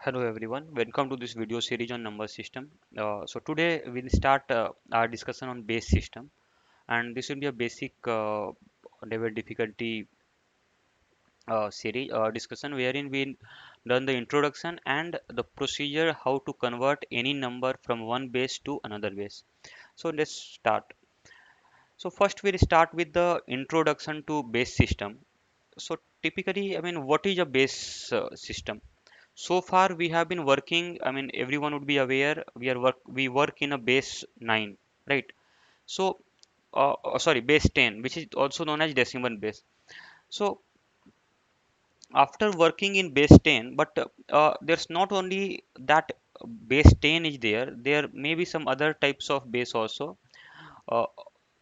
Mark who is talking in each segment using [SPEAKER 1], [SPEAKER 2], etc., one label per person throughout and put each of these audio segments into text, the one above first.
[SPEAKER 1] Hello everyone, welcome to this video series on number system. So today we'll start our discussion on base system, and this will be a basic level difficulty series discussion wherein we'll learn the introduction and the procedure how to convert any number from one base to another base. So let's start. So first we'll start with the introduction to base system. So typically, what is a base system? So far we have been working, everyone would be aware we work in a base 9, right? So sorry, base 10, which is also known as decimal base. So after working in base 10, but there's not only that base 10 is there may be some other types of base also, uh,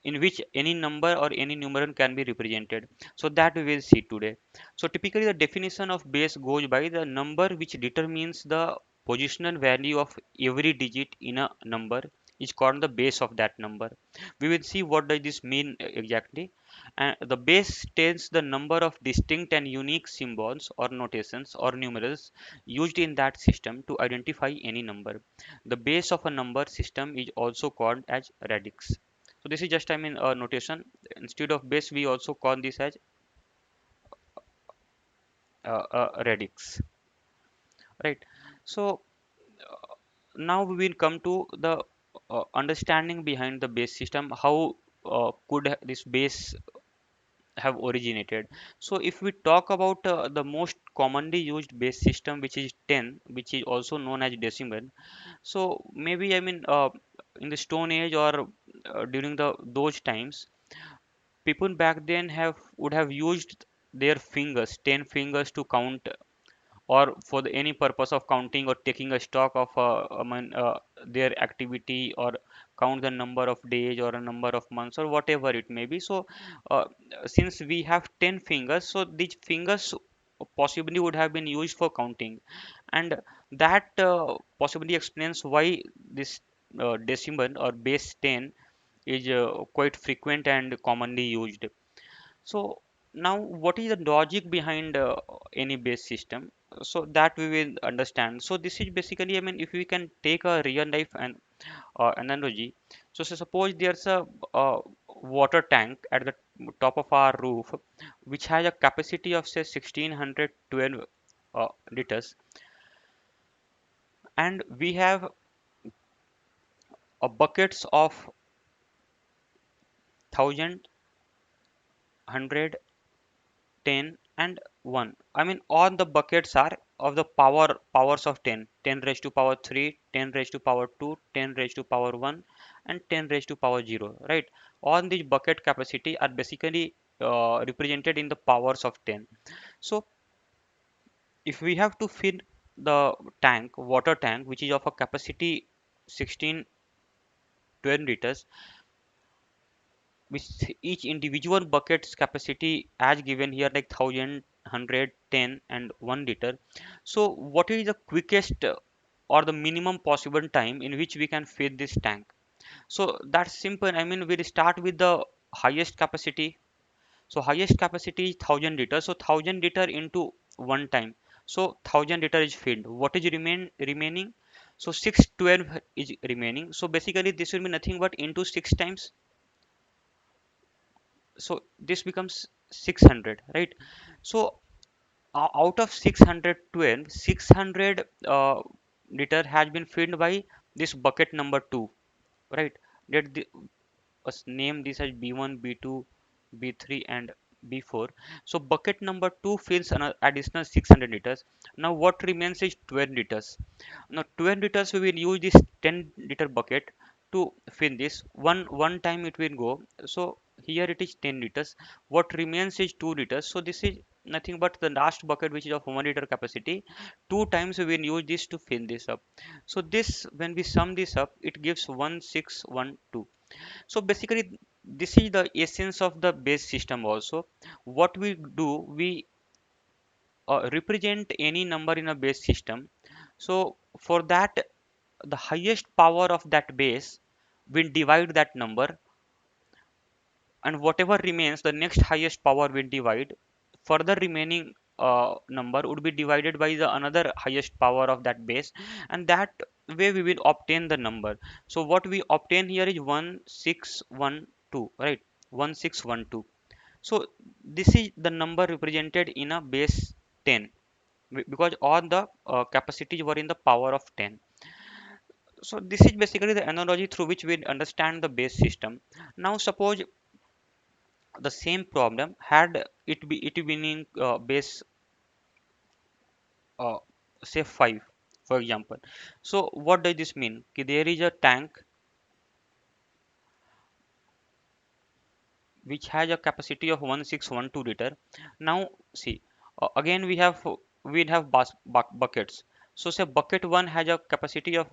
[SPEAKER 1] in which any number or any numeral can be represented. So that we will see today. So typically the definition of base goes by the number which determines the positional value of every digit in a number is called the base of that number. We will see what does this mean exactly. And the base tells the number of distinct and unique symbols or notations or numerals used in that system to identify any number. The base of a number system is also called as radix. So this is just a notation. Instead of base, we also call this as radix, right? So now we will come to the understanding behind the base system. How could this base have originated? So if we talk about the most commonly used base system, which is 10, which is also known as decimal. So maybe in the Stone Age or during the those times, people back then have would have used their fingers, 10 fingers, to count, or for any purpose of counting or taking a stock of their activity, or count the number of days or a number of months or whatever it may be. So uh, since we have 10 fingers, so these fingers possibly would have been used for counting, and that possibly explains why this decimal or base 10 is quite frequent and commonly used. So now what is the logic behind any base system? So that we will understand. So this is basically, if we can take a real life and analogy. So, suppose there's a water tank at the top of our roof, which has a capacity of say 1612 liters, and we have buckets of 1000, 10 and 1. All the buckets are of the powers of 10, 10 raised to power 3, 10 raised to power 2, 10 raised to power 1, and 10 raised to power 0, right? All these bucket capacity are basically represented in the powers of 10. So if we have to fill the water tank, which is of a capacity 1612 liters, with each individual bucket's capacity as given here, like 1000, 110 and 1 liter. So what is the quickest or the minimum possible time in which we can fill this tank? So that's simple. We'll start with the highest capacity. So highest capacity is 1000 liters, so 1000 liter into one time, so 1000 liter is filled. What is remaining? So 612 is remaining. So basically this will be nothing but into 6 times, so this becomes 600, right? So out of 612, 600 liter has been filled by this bucket number 2, right? Let us name this as b1, b2, b3 and b4. So bucket number 2 fills an additional 600 liters. Now what remains is 12 liters. Now 12 liters we will use this 10-liter bucket to fill this. One time it will go. So here it is 10 liters. What remains is 2 liters. So this is nothing but the last bucket, which is of 1 liter capacity. Two times we will use this to fill this up. So this, when we sum this up, it gives 1612. So basically this is the essence of the base system also. What we do, we represent any number in a base system. So for that, the highest power of that base will divide that number, and whatever remains, the next highest power will divide further remaining number would be divided by the another highest power of that base, and that way we will obtain the number. So what we obtain here is 1612, right? 1612. So this is the number represented in a base 10, because all the capacities were in the power of 10. So this is basically the analogy through which we understand the base system. Now suppose the same problem had it been in base uh, say 5, for example. So what does this mean? Ki there is a tank which has a capacity of 1612 liter. Now see, again we have buckets. So say bucket 1 has a capacity of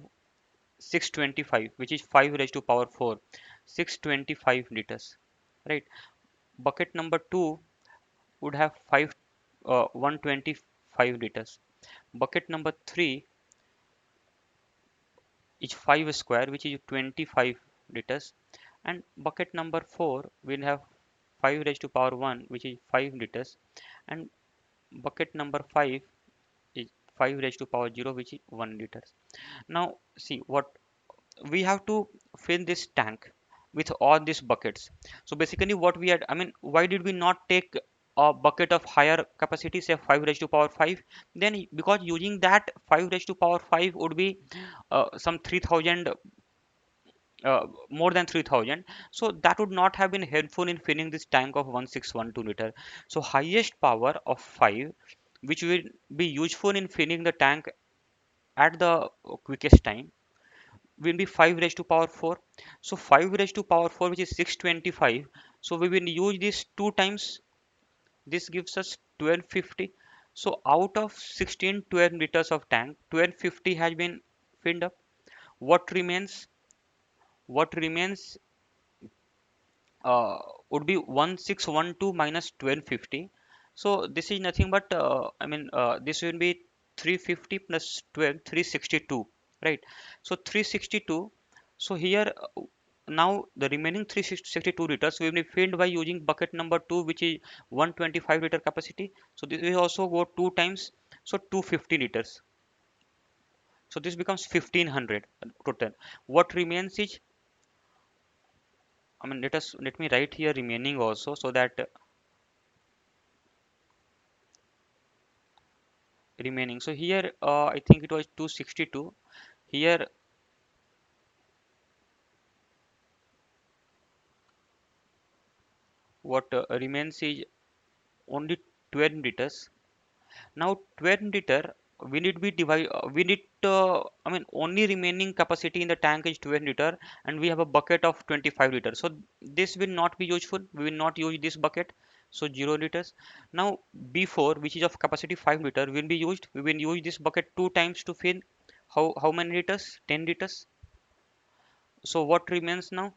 [SPEAKER 1] 625, which is 5 raised to power 4, 625 liters, right? Bucket number 2 would have 125 liters. Bucket number 3 is 5 square, which is 25 liters. And bucket number 4 will have 5 raised to power 1, which is 5 liters. And bucket number 5 is 5 raised to power 0, which is 1 liters. Now see what we have to fill this tank with all these buckets. So basically what we had, I mean, why did we not take a bucket of higher capacity, say 5 raised to power 5? Then because using that 5 raised to power 5 would be some 3000, more than 3000. So that would not have been helpful in filling this tank of 1612 liter. So highest power of 5, which will be useful in filling the tank at the quickest time, will be 5 raised to power 4. So 5 raised to power 4, which is 625. So we will use this two times. This gives us 1250. So out of 1612 liters of tank, 1250 has been filled up. What remains? What remains uh, would be 1612 minus 1250. So this is nothing but this will be 350 plus 12, 362, right? So 362. So here now the remaining 362 liters will be filled by using bucket number 2, which is 125 liter capacity. So this will also go two times, so 250 liters. So this becomes 1500 total. What remains is, I mean, let me write here remaining also, so that remaining. So here I think it was 262. Here what remains is only 12 liters. Now 12 liter, we need be divide. We need I mean, only remaining capacity in the tank is 12 liter, and we have a bucket of 25 liters. So this will not be useful. We will not use this bucket. So 0 liters. Now B4, which is of capacity 5 liter, will be used. We will use this bucket two times to fill how many liters? 10 liters. So what remains now?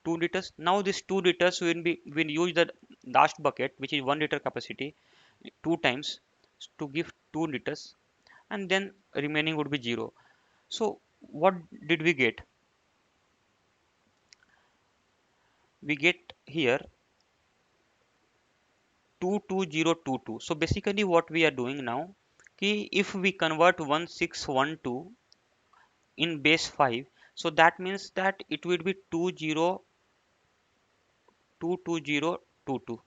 [SPEAKER 1] 2 liters. Now this 2 liters will use the last bucket, which is 1 liter capacity, two times to give 2 liters, and then remaining would be 0. So what did we get? We get here 22022. So basically what we are doing now, ki if we convert 1612 in base 5, so that means that it will be 2022022.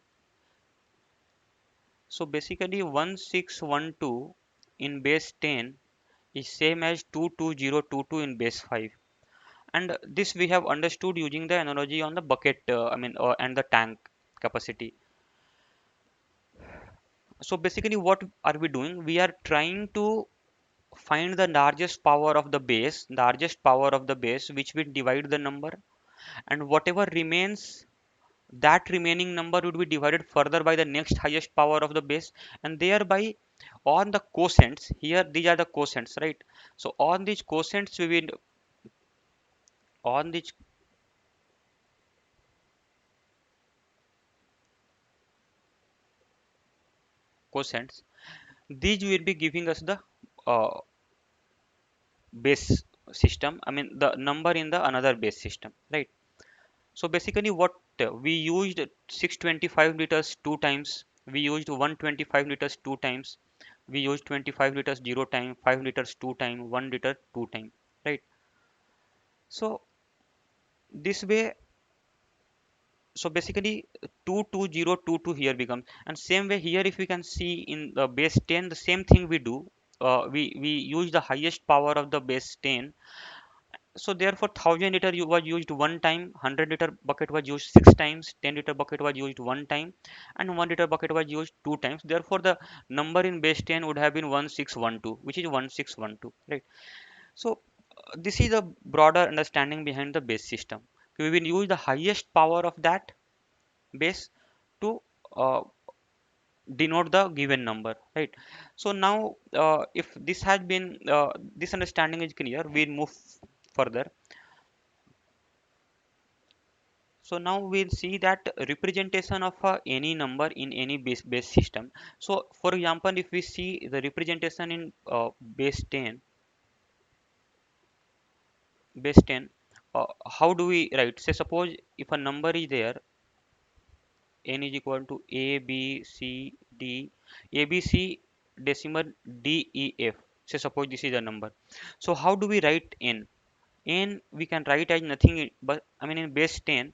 [SPEAKER 1] So basically 1612 in base 10 is same as 22022 in base 5. And this we have understood using the analogy on the bucket, and the tank capacity. So basically what are we doing? We are trying to find the largest power of the base, largest power of the base, which will divide the number, and whatever remains, that remaining number would be divided further by the next highest power of the base, and thereby on the quotients here, these are the quotients, right? So on these quotients we will, on these quotients, these will be giving us the uh, base system, I mean the number in the another base system, right? So basically what we used 625 liters two times, We used 125 liters 2 times. We used 25 liters 0 time, 5 liters 2 time, 1 liter 2 time, right? So this way, so basically 22022 here becomes, and same way here if we can see in the base 10 the same thing we do. We use the highest power of the base 10. So therefore 1000 liter was used 1 time, 100 liter bucket was used 6 times, 10 liter bucket was used 1 time, and 1 liter bucket was used 2 times. Therefore the number in base 10 would have been 1612, which is 1612, right? So this is the broader understanding behind the base system. We will use the highest power of that base to uh, denote the given number, right? So now if this has been this understanding is clear, we'll move further. So now we'll see that representation of any number in any base system. So for example, if we see the representation in base 10, base 10, how do we write? Say suppose if a number is there, n is equal to a b c d, a b c decimal d e f. Say suppose this is a number. So how do we write n? N we can write as nothing but, I mean, in base 10,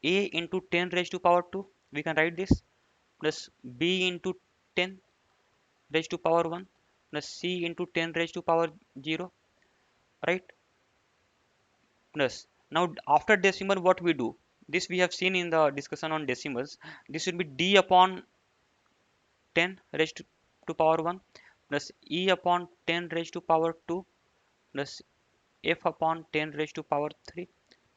[SPEAKER 1] a into 10 raised to power 2, we can write this, plus b into 10 raised to power 1, plus c into 10 raised to power 0, right? Plus now after decimal what we do, this we have seen in the discussion on decimals. This will be d upon 10 raised to power 1, plus e upon 10 raised to power 2, plus f upon 10 raised to power 3,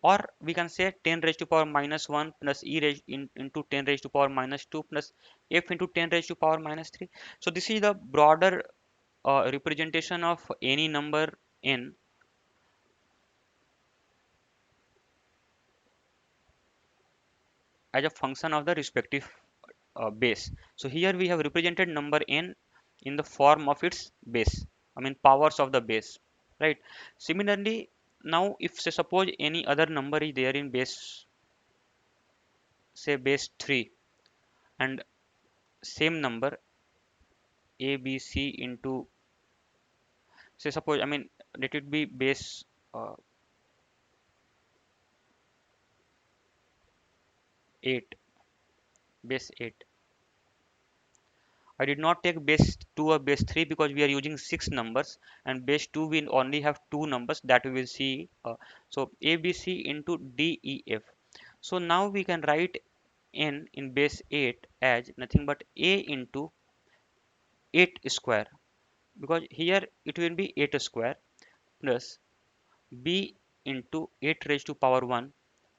[SPEAKER 1] or we can say 10 raised to power minus 1 plus e raised into 10 raised to power minus 2 plus f into 10 raised to power minus 3. So this is the broader representation of any number n as a function of the respective base. So here we have represented number n in the form of its base, I mean powers of the base, right? Similarly, now if say suppose any other number is there in base, say base 3, and same number a b c into, say suppose, I mean, let it be base uh, 8, base 8. I did not take base 2 or base 3 because we are using 6 numbers, and base 2 will only have 2 numbers that we will see. So ABC into DEF. So now we can write n in base 8 as nothing but a into 8 square, because here it will be 8 square, plus b into 8 raised to power 1,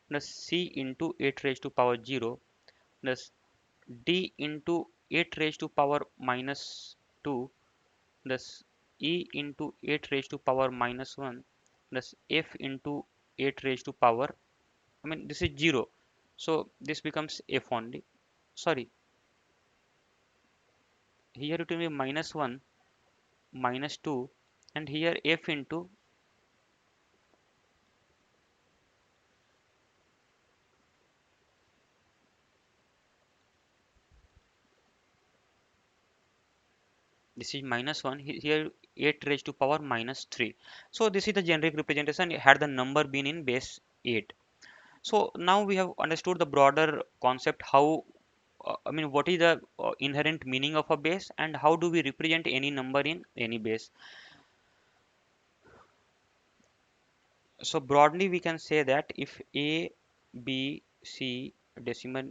[SPEAKER 1] plus c into 8 raised to power 0, plus d into 8 raised to power minus 2, plus e into 8 raised to power minus 1, plus f into 8 raised to power, I mean this is 0, so this becomes f only. Sorry, here it will be minus 1, minus 2, and here f into, this is minus 1, here 8 raised to power minus 3. So this is the generic representation had the number been in base 8. So now we have understood the broader concept, how I mean what is the inherent meaning of a base and how do we represent any number in any base. So broadly we can say that if a b c decimal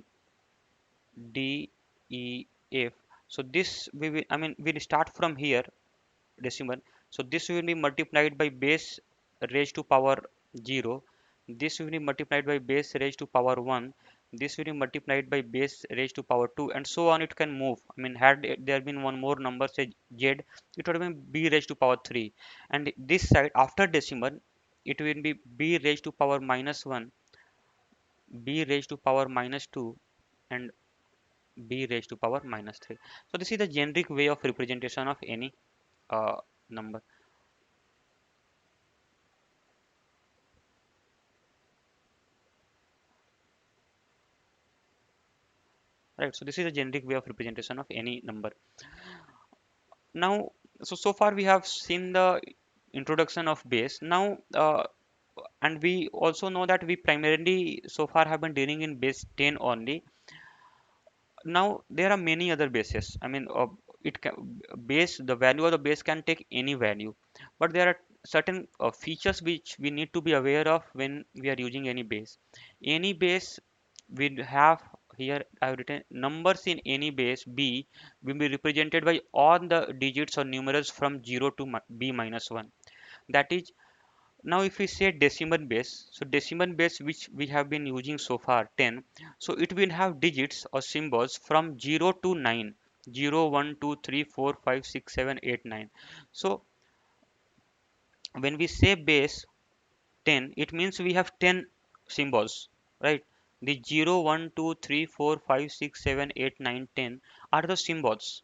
[SPEAKER 1] d e f, so this we will, I mean we'll start from here decimal. So this will be multiplied by base raised to power 0. This will be multiplied by base raised to power 1. This will be multiplied by base raised to power 2, and so on. It can move. I mean, had there been one more number, say z, it would have been b raised to power 3. And this side, after decimal, it will be b raised to power minus 1, b raised to power minus 2, and b raised to power minus 3. So this is the generic way of representation of any number. right? So this is a generic way of representation of any number. Now, so far we have seen the introduction of base. Now, and we also know that we primarily so far have been dealing in base 10 only. Now there are many other bases. I mean, it can, base, the value of the base can take any value, but there are certain features which we need to be aware of when we are using any base. Any base will have, here I have written, numbers in any base b will be represented by all the digits or numerals from 0 to b minus 1. That is, now if we say decimal base, so decimal base which we have been using so far 10, so it will have digits or symbols from 0 to 9, 0, 1, 2, 3, 4, 5, 6, 7, 8, 9. So when we say base 10, it means we have 10 symbols, right? The 0, 1, 2, 3, 4, 5, 6, 7, 8, 9, 10 are the symbols.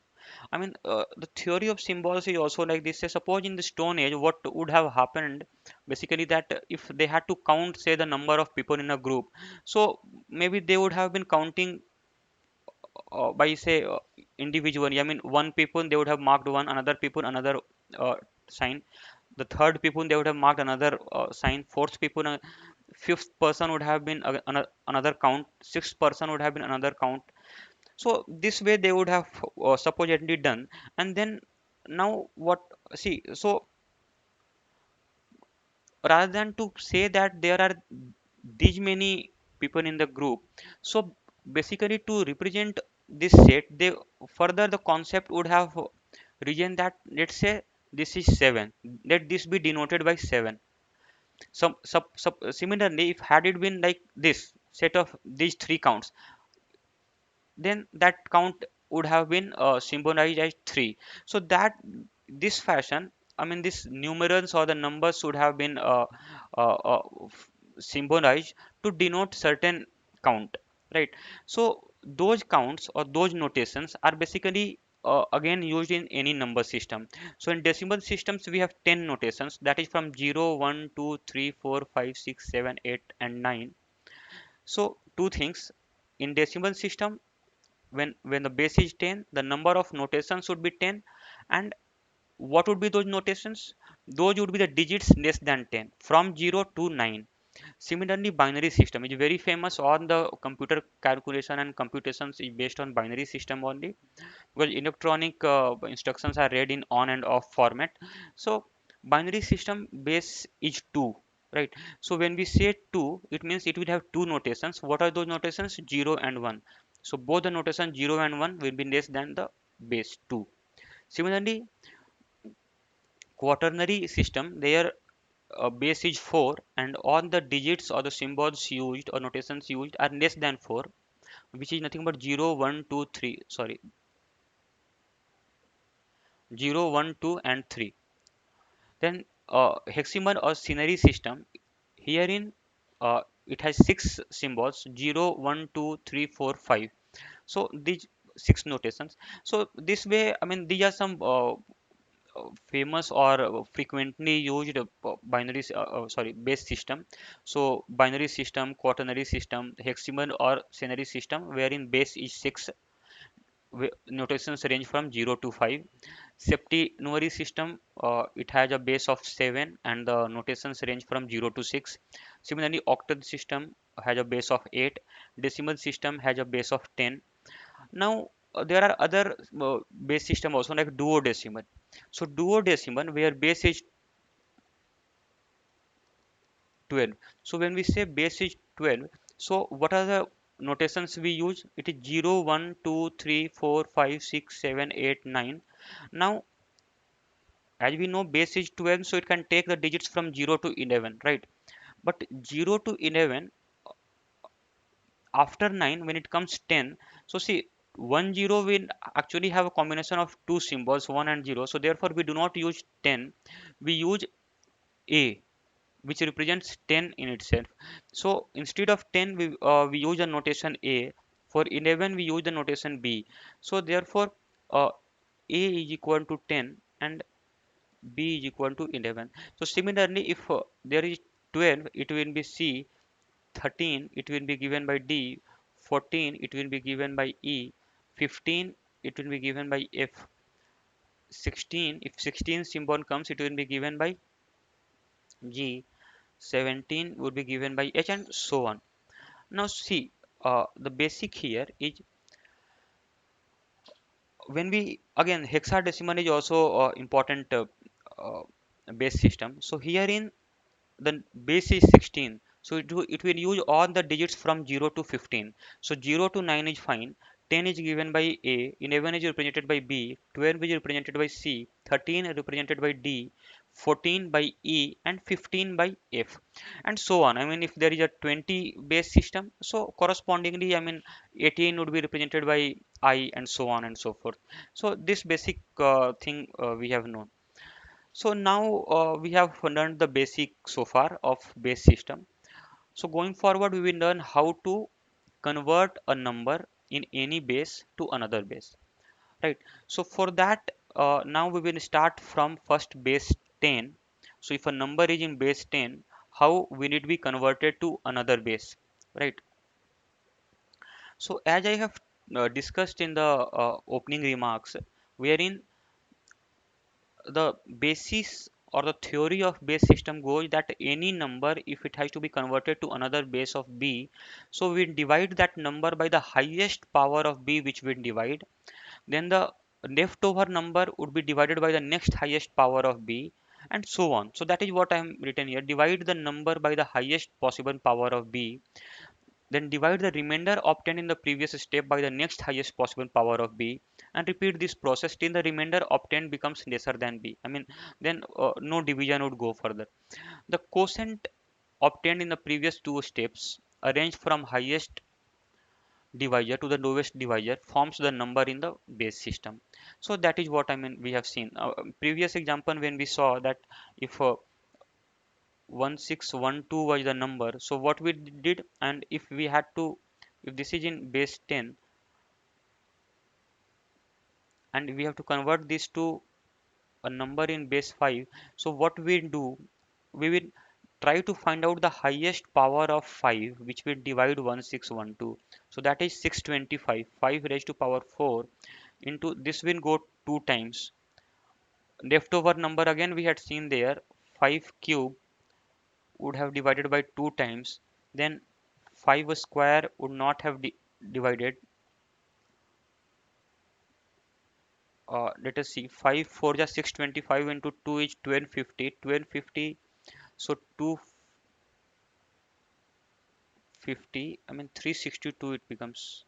[SPEAKER 1] I mean, the theory of symbols is also like this. Say, suppose in the Stone Age, what would have happened basically, that if they had to count, say, the number of people in a group, so maybe they would have been counting by, say, individually. I mean, one people they would have marked one, another people another sign, the third people they would have marked another sign, fourth people, fifth person would have been another count, sixth person would have been another count. So this way they would have supposedly done. And then now what, see, so rather than to say that there are these many people in the group, so basically to represent this set, they further the concept would have region that, let's say, this is 7, let this be denoted by 7. Similarly, if had it been like this set of these three counts, then that count would have been symbolized as 3. So that this fashion, I mean, this numerals or the numbers should have been uh, uh, symbolized to denote certain count, right? So those counts or those notations are basically again used in any number system. So in decimal systems we have 10 notations, that is from 0, 1, 2, 3, 4, 5, 6, 7, 8, and 9. So two things: in decimal system, when the base is 10, the number of notations should be 10. And what would be those notations? Those would be the digits less than 10 from 0 to 9. Similarly, binary system is very famous on the computer calculation, and computations is based on binary system only, because electronic instructions are read in on and off format. So binary system base is 2, right? So when we say 2, it means it will have two notations. What are those notations? 0 and 1. So both the notation 0 and 1 will be less than the base 2. Similarly, quaternary system, their base is 4, and all the digits or the symbols used or notations used are less than 4, which is nothing but 0, 1, 2, 3. Sorry, 0, 1, 2, and 3. Then hexamer or scenery system, herein it has six symbols: 0, 1, 2, 3, 4, 5. So these six notations. So this way, I mean, these are some famous or frequently used binary sorry, base system. So binary system, quaternary system, hexamer or scenery system, wherein base is 6, notations range from 0 to 5. Septenary system, it has a base of 7 and the notations range from 0 to 6. Similarly, octal system has a base of 8. Decimal system has a base of 10. Now, there are other base system also, like duodecimal. So duodecimal, where base is 12. So when we say base is 12, so what are the notations we use? It is 0, 1, 2, 3, 4, 5, 6, 7, 8, 9. Now, as we know, base is 12, so it can take the digits from 0 to 11, right? But 0 to 11, after 9, when it comes 10, so see, 1 0 will actually have a combination of two symbols, 1 and 0. So therefore we do not use 10, we use a, which represents 10 in itself. So instead of 10, we use a notation a. For 11 we use the notation b. So therefore a is equal to 10 and b is equal to 11. So similarly, if there is 12, it will be c. 13, it will be given by d. 14 it will be given by E, 15 it will be given by F, 16 if 16 symbol comes it will be given by G, 17 would be given by H, and so on. Now see, the basic here is when we again hexadecimal is also important uh, base system. So here in the base is 16, so it will use all the digits from 0 to 15. So 0 to 9 is fine, 10 is given by A, 11 is represented by B, 12 is represented by C, 13 is represented by D, 14 by E, and 15 by F, and so on. I mean, if there is a 20 base system, so correspondingly, I mean, 18 would be represented by I, and so on and so forth. So this basic thing we have known. So now we have learned the basic so far of base system. So going forward, we will learn how to convert a number in any base to another base, right? So for that, now we will start from first base 10. So if a number is in base 10, how will it be converted to another base, right? So as I have discussed in the opening remarks, wherein the basis or the theory of base system goes that any number, if it has to be converted to another base of B, so we divide that number by the highest power of B which we divide, then the leftover number would be divided by the next highest power of B, and so on. So that is what I am written here: divide the number by the highest possible power of B, then divide the remainder obtained in the previous step by the next highest possible power of B, and repeat this process till the remainder obtained becomes lesser than B. I mean, then no division would go further. The quotient obtained in the previous two steps arranged from highest divisor to the lowest divisor forms the number in the base system. So that is what I mean we have seen. Previous example when we saw that if 1612 was the number, so what we did, and if we had to, if this is in base 10 and we have to convert this to a number in base 5, so what we do, we will try to find out the highest power of 5 which will divide 1612. So that is 625, 5 raised to power 4 into this will go 2 times. Leftover number again we had seen there, 5 cube would have divided by 2 times, then 5 square would not have divided. Let us see, 5 4 just 625 into 2 is 1250, 1250, so 250, I mean 362 it becomes.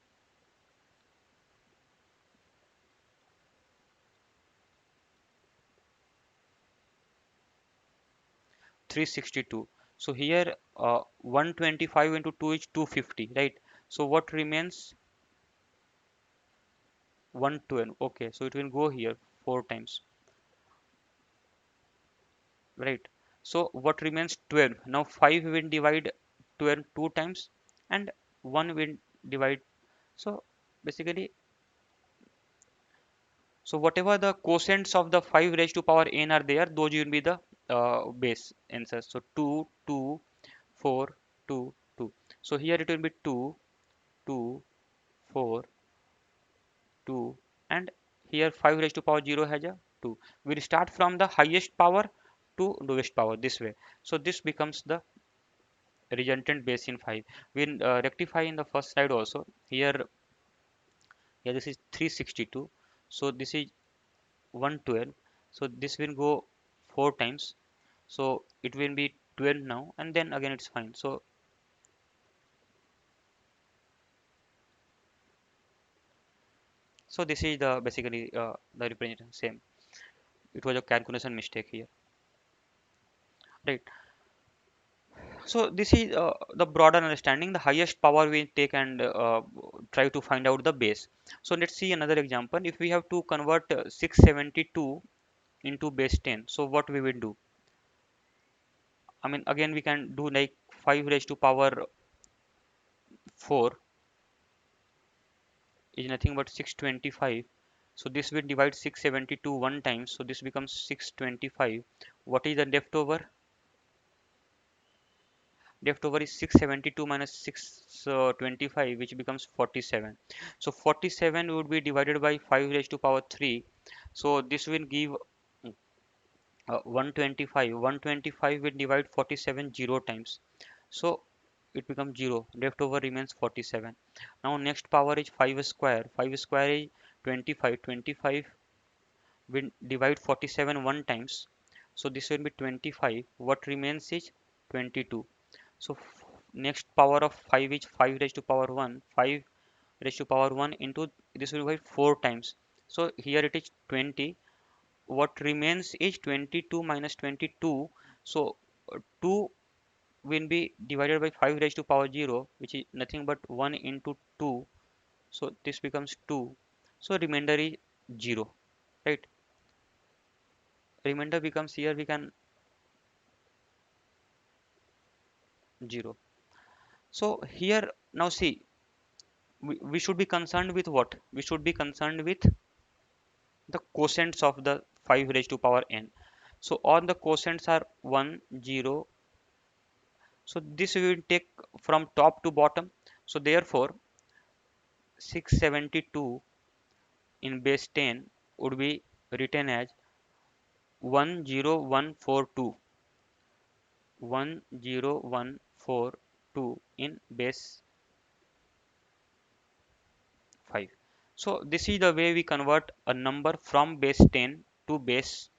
[SPEAKER 1] 362. So here 125 into 2 is 250, right? So what remains? 112. Okay, so it will go here 4 times, right? So what remains? 12. Now 5 will divide 12 2 times, and 1 will divide. So basically, so whatever the quotients of the 5 raised to power n are there, those will be the base answers. So 2, 2, 4, 2, 2. So here it will be 2, 2, 4, 2, and here 5 raised to power 0 has a 2. We'll start from the highest power to lowest power this way. So this becomes the resultant base in 5. We'll rectify in the first slide also. Here this is 362. So this is 112. So this will go 4 times. So it will be 12 now, and then again it's fine. So this is the basically the representation same. It was a calculation mistake here, right? So this is the broader understanding. The highest power we take and try to find out the base. So let's see another example. If we have to convert 672 into base 10, so what we will do? I mean, again we can do like 5 raised to power 4 is nothing but 625. So this will divide 672 one time. So this becomes 625. What is the leftover? Left over is 672 minus 625, which becomes 47. So 47 would be divided by 5 raised to power 3. So this will give 125. 125 will divide 47 0 times. So it becomes 0. Left over remains 47. Now next power is 5 square. 5 square is 25. 25 will divide 47 one times. So this will be 25. What remains is 22. So next power of 5 is 5 raised to power 1. 5 raised to power 1 into this will be 4 times. So here it is 20. What remains is 22 minus 22. So 2 will be divided by 5 raised to power 0, which is nothing but 1 into 2. So this becomes 2. So remainder is 0, right? Remainder becomes here we can 0. So here now see, we should be concerned with what? We should be concerned with the quotients of the 5 raised to power n. So all the quotients are 1, 0. So this we will take from top to bottom. So therefore 672 in base 10 would be written as 10142. 10142 in base 5. So this is the way we convert a number from base 10 to base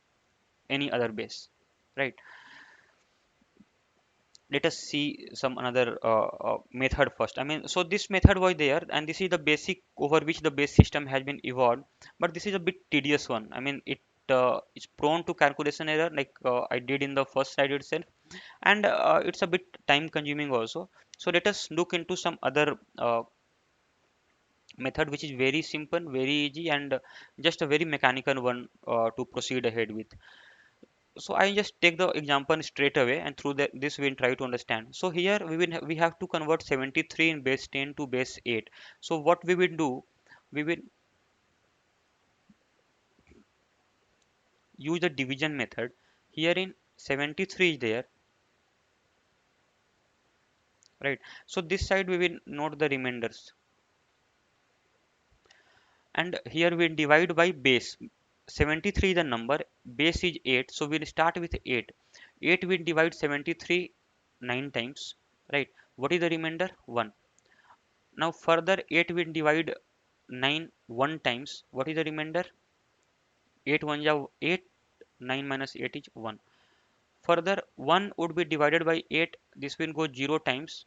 [SPEAKER 1] any other base, right? Let us see some another method first. I mean, so this method was there, and this is the basic over which the base system has been evolved. But this is a bit tedious one. I mean, it is prone to calculation error, like I did in the first slide itself, and it's a bit time consuming also. So let us look into some other method which is very simple, very easy, and just a very mechanical one to proceed ahead with. So I just take the example straight away, and through this we'll try to understand. So here we have to convert 73 in base 10 to base 8. So what we will do, we will use the division method. Here in 73 is there, right? So this side we will note the remainders, and here we divide by base. 73 is the number, base is 8, so we'll start with 8. 8 will divide 73 9 times, right? What is the remainder? 1. Now further 8 will divide 9 1 times. What is the remainder? 8 1 ja 8, 9 minus 8 is 1. Further 1 would be divided by 8, this will go 0 times,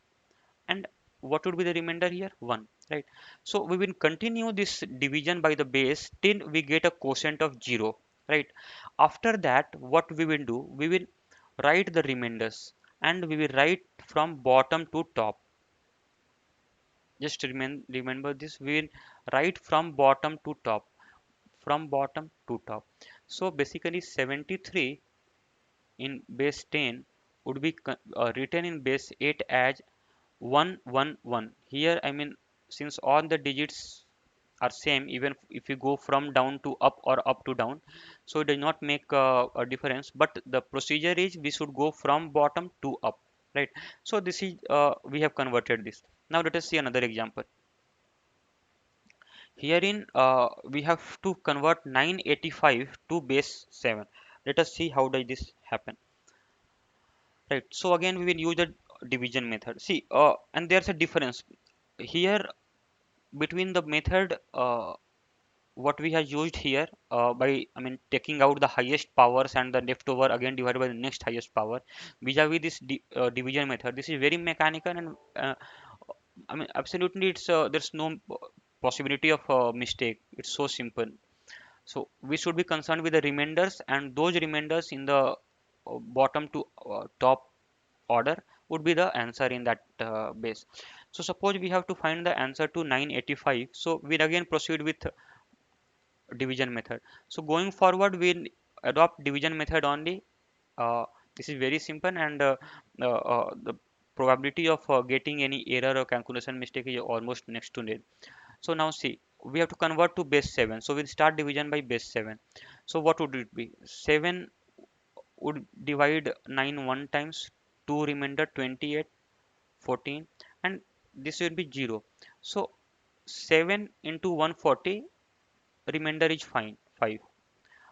[SPEAKER 1] and what would be the remainder here? 1, right? So we will continue this division by the base till we get a quotient of 0, right? After that what we will do, we will write the remainders, and we will write from bottom to top. Just remember this, we will write from bottom to top, from bottom to top. So basically 73 in base 10 would be written in base 8 as 111. Here I mean, since all the digits are same, even if you go from down to up or up to down, so it does not make a difference, but the procedure is we should go from bottom to up, right? So this is we have converted this. Now let us see another example. Herein we have to convert 985 to base 7. Let us see how does this happen. Right. So again we will use the division method. See, and there's a difference here between the method what we have used here by I mean taking out the highest powers and the leftover again divided by the next highest power, vis-a-vis this division method. This is very mechanical, and I mean absolutely it's there's no possibility of mistake. It's so simple. So we should be concerned with the remainders, and those remainders in the bottom to top order would be the answer in that base. So suppose we have to find the answer to 985. So we'll again proceed with division method. So going forward, we'll adopt division method only. Uh, this is very simple, and the probability of getting any error or calculation mistake is almost next to nil. So now see, we have to convert to base 7. So we'll start division by base 7. So what would it be? 7 would divide 9 1 times, 2 remainder 28. 14, and this will be 0. So 7 into 140, remainder is fine 5.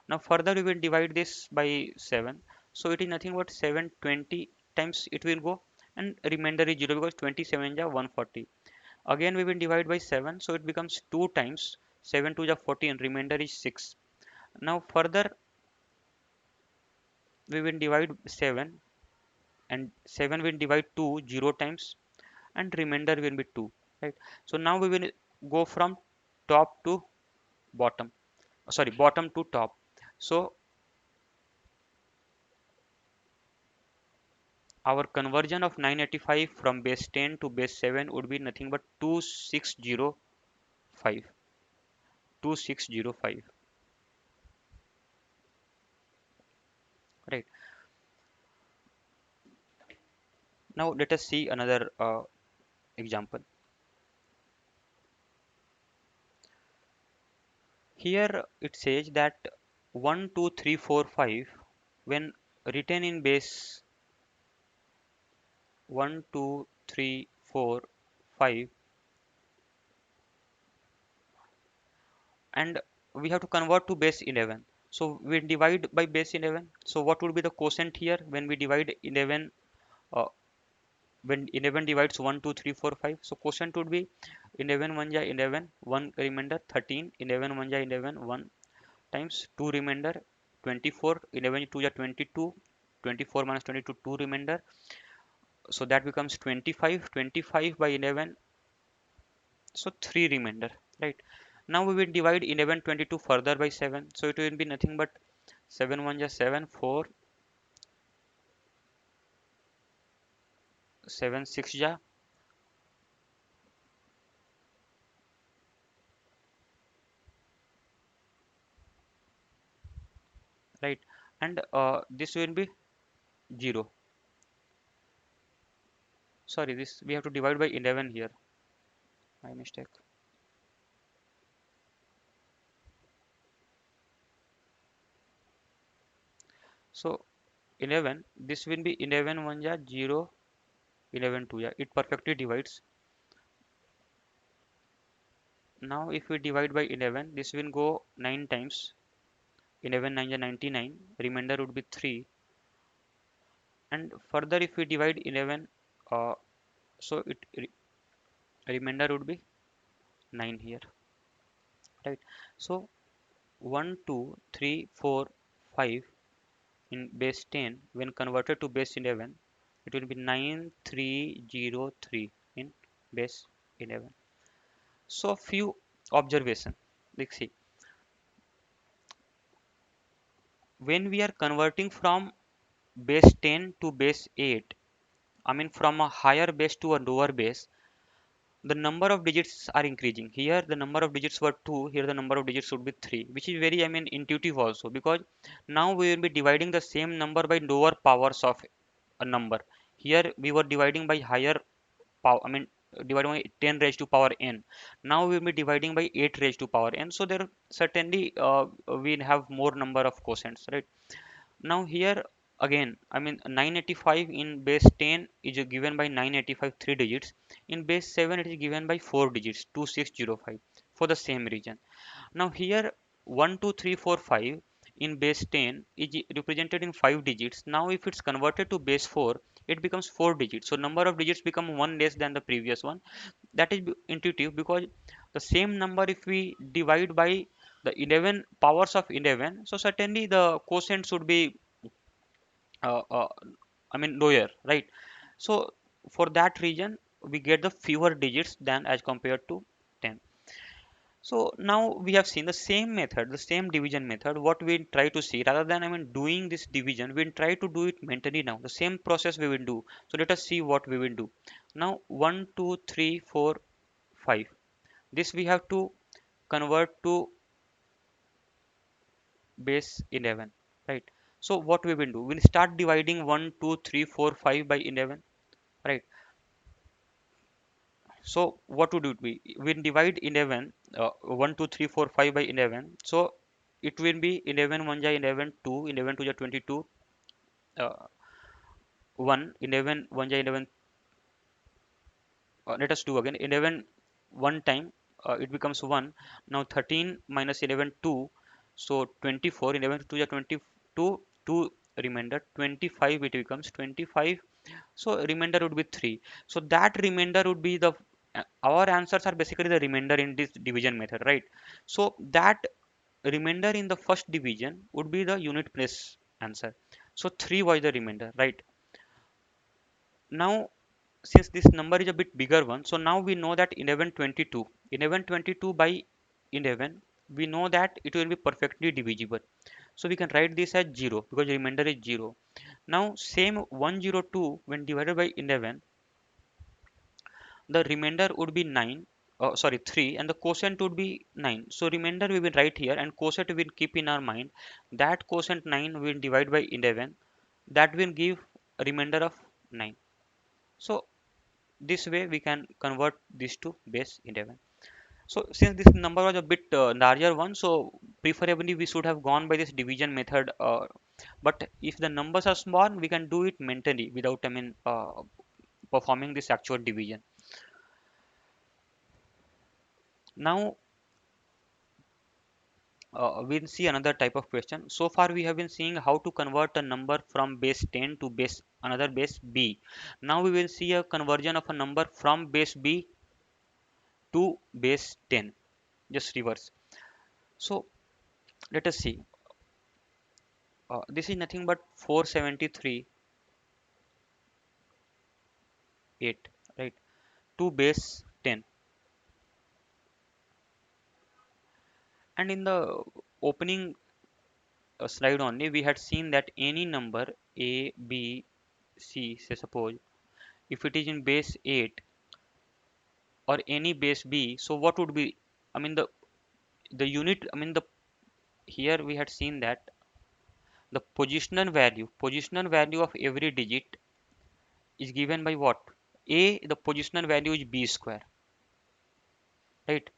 [SPEAKER 1] Now further we will divide this by 7, so it is nothing but 720 times it will go, and remainder is 0 because 27 is 140. Again we will divide by 7, so it becomes 2 times 7 to the 14, remainder is 6. Now further we will divide 7, and 7 will divide 2 0 times, and remainder will be 2, right? So now we will go from top to bottom, sorry, bottom to top. So our conversion of 985 from base 10 to base 7 would be nothing but 2605. 2605, right? Now let us see another example. Here it says that 1 2 3 4 5, when written in base 1 2 3 4 5, and we have to convert to base 11. So we divide by base 11. So what would be the quotient here when we divide 11, uh, when 11 divides 1 2 3 4 5? So quotient would be 11 1 ja 11, 1 remainder 13, 11 1 ja 11, 1 times 2 remainder 24, 11 2 ja 22, 24 minus 22 2 remainder, so that becomes 25, 25 by 11, so 3 remainder, right? Now we will divide 11 22 further by 7, so it will be nothing but 7 1 ja 7, 4 7 6 ja, right? And this will be 0. Sorry, this we have to divide by 11 here, my mistake. So 11, this will be 11 1 ja 0, 11 2 ja, it perfectly divides. Now if we divide by 11, this will go 9 times, 11 9 ja 99, remainder would be 3. And further if we divide 11, uh, so remainder would be 9 here, right? So 1 2 3 4 5 in base 10, when converted to base 11, it will be 9303 in base 11. So few observation, let's see. When we are converting from base 10 to base 8, I mean from a higher base to a lower base, the number of digits are increasing. Here the number of digits were 2, here the number of digits would be 3, which is very, I mean, intuitive also, because now we will be dividing the same number by lower powers of a number. Here we were dividing by higher power, I mean, dividing by 10 raised to power n. Now we will be dividing by 8 raised to power n, so there certainly we have more number of quotients, right? Now here again, I mean, 985 in base 10 is given by 985 3 digits. In base 7 it is given by 4 digits, 2605, for the same region. Now here 1 2 3 4 5 in base 10 is represented in 5 digits. Now if it's converted to base 4, it becomes 4 digits. So number of digits become one less than the previous one. That is intuitive, because the same number if we divide by the 11 powers of 11, so certainly the quotient should be uh, uh, I mean lower, right? So for that reason we get the fewer digits than as compared to 10. So now we have seen the same method, the same division method. What we try to see, rather than, I mean, doing this division, we try to do it mentally now. The same process we will do. So let us see what we will do. Now 1 2 3 4 5. This we have to convert to base 11, right? So what we will do, we'll start dividing 1 2 3 4 5 by 11, right? So what would it be? We divide 11, 1 2 3 4 5 by 11. So it will be 11 1 ja 11, 2, 11 2 ja 22, uh, 1, 11 1 ja 11, let us do again. 11 one time, it becomes 1. Now 13 minus 11 2, so 24. 11 to 2 is 22, 2 remainder 25, it becomes 25. So remainder would be 3. So that remainder would be the our answers are basically the remainder in this division method, right? So that remainder in the first division would be the unit place answer. So 3 was the remainder, right? Now since this number is a bit bigger one, so now we know that 1122 by 11, we know that it will be perfectly divisible. So we can write this as 0 because remainder is 0. Now same 102 when divided by 11, the remainder would be 9, sorry 3, and the quotient would be 9. So remainder we will write here, and quotient we will keep in our mind. That quotient 9 will divide by 11, that will give a remainder of 9. So this way we can convert this to base 11. So since this number was a bit larger one, so preferably we should have gone by this division method, but if the numbers are small, we can do it mentally without performing this actual division. Now we'll see another type of question. So far we have been seeing how to convert a number from base 10 to base another base b. Now we will see a conversion of a number from base b to base 10, just reverse. So let us see. This is nothing but 473 8, right, to base 10. And in the opening slide only, we had seen that any number a b c, say suppose, if it is in base 8 or any base b, so what would be, I mean the unit, I mean the here we had seen that the positional value of every digit is given by what? A, the positional value is b square, right?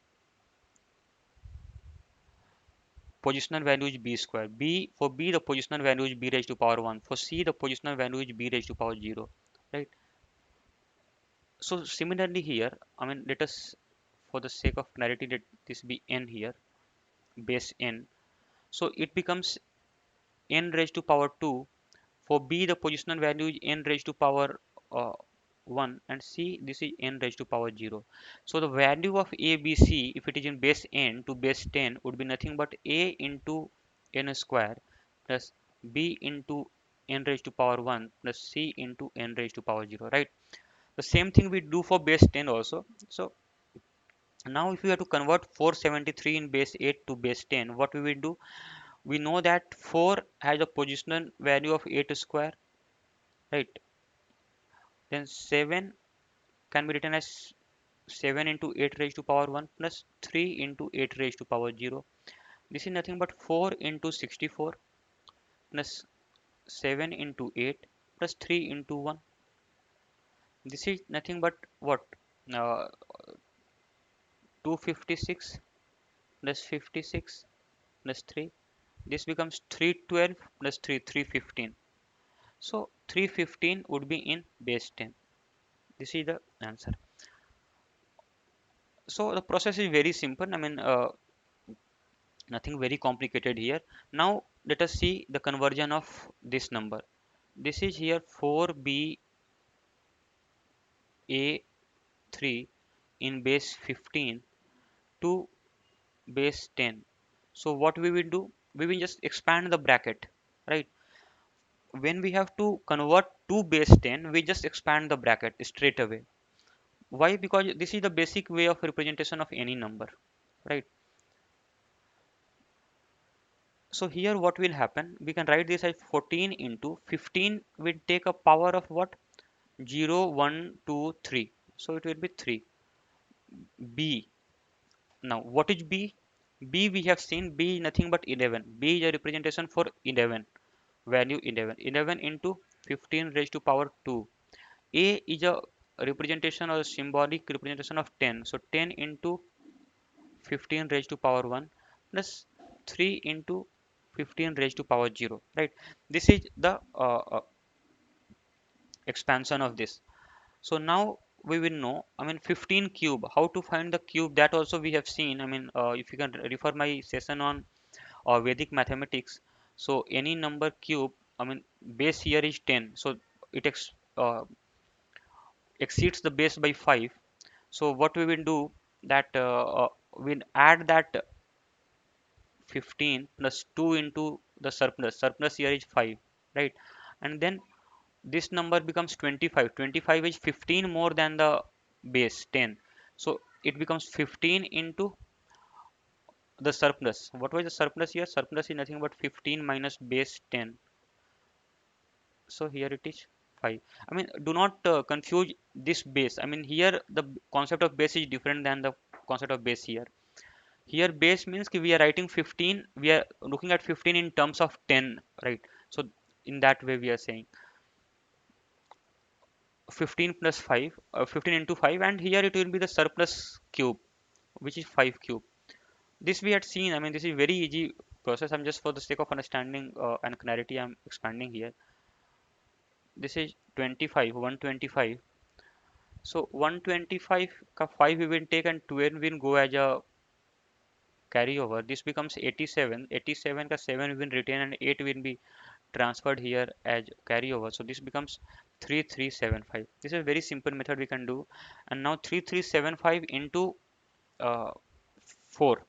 [SPEAKER 1] Positional value is b square. B, for b the positional value is b raised to power 1. For c the positional value is b raised to power 0, right? So similarly here, I mean let us, for the sake of clarity, let this be n here, base n. So it becomes n raised to power 2. For b the positional value is n raised to power 1, and c this is n raised to power 0. So the value of a b c, if it is in base n to base 10, would be nothing but a into n square plus b into n raised to power 1 plus c into n raised to power 0, right? The same thing we do for base 10 also. So now if we have to convert 473 in base 8 to base 10, what we will do? We know that 4 has a positional value of 8 square, right? Then 7 can be written as 7 into 8 raised to power 1 plus 3 into 8 raised to power 0. This is nothing but 4 into 64 plus 7 into 8 plus 3 into 1. This is nothing but what? Uh, 256 plus 56 plus 3. This becomes 312 plus 3, 315. So 315 would be in base 10. This is the answer. So the process is very simple. I mean, nothing very complicated here. Now let us see the conversion of this number. This is here 4b a3 in base 15 to base 10. So what we will do? We will just expand the bracket, right? When we have to convert to base 10, we just expand the bracket straight away. Why? Because this is the basic way of representation of any number, right? So here what will happen? We can write this as 14 into 15 will take a power of what? 0, 1, 2, 3. So it will be 3. B. Now what is B? B we have seen B is nothing but 11. B is a representation for 11. Value 11. 11 into 15 raised to power 2. A is a representation or a symbolic representation of 10. So 10 into 15 raised to power 1 plus 3 into 15 raised to power 0, right? This is the expansion of this. So now we will know, I mean 15 cube, how to find the cube, that also we have seen. I mean if you can refer my session on Vedic mathematics. So any number cube, I mean base here is 10, so it exceeds the base by 5. So what we will do, that we'll add that 15 plus 2 into the surplus. Surplus here is 5, right? And then this number becomes 25. 25 is 15 more than the base 10. So it becomes 15 into the surplus. What was the surplus here? Surplus is nothing but 15 minus base 10. So here it is 5. I mean, do not confuse this base. I mean, here the concept of base is different than the concept of base here. Here base means we are writing 15, we are looking at 15 in terms of 10, right? So in that way we are saying 15 plus 5, 15 into 5, and here it will be the surplus cube, which is 5 cube. This we had seen. I mean, this is very easy process. I'm just, for the sake of understanding and clarity, I'm expanding here. This is 25, 125. So 125 ka 5 we will take, and 12 will go as a carryover. This becomes 87. 87 ka 7 will retain, and 8 will be transferred here as carryover. So this becomes 3375. This is a very simple method we can do. And now 3375 into 4,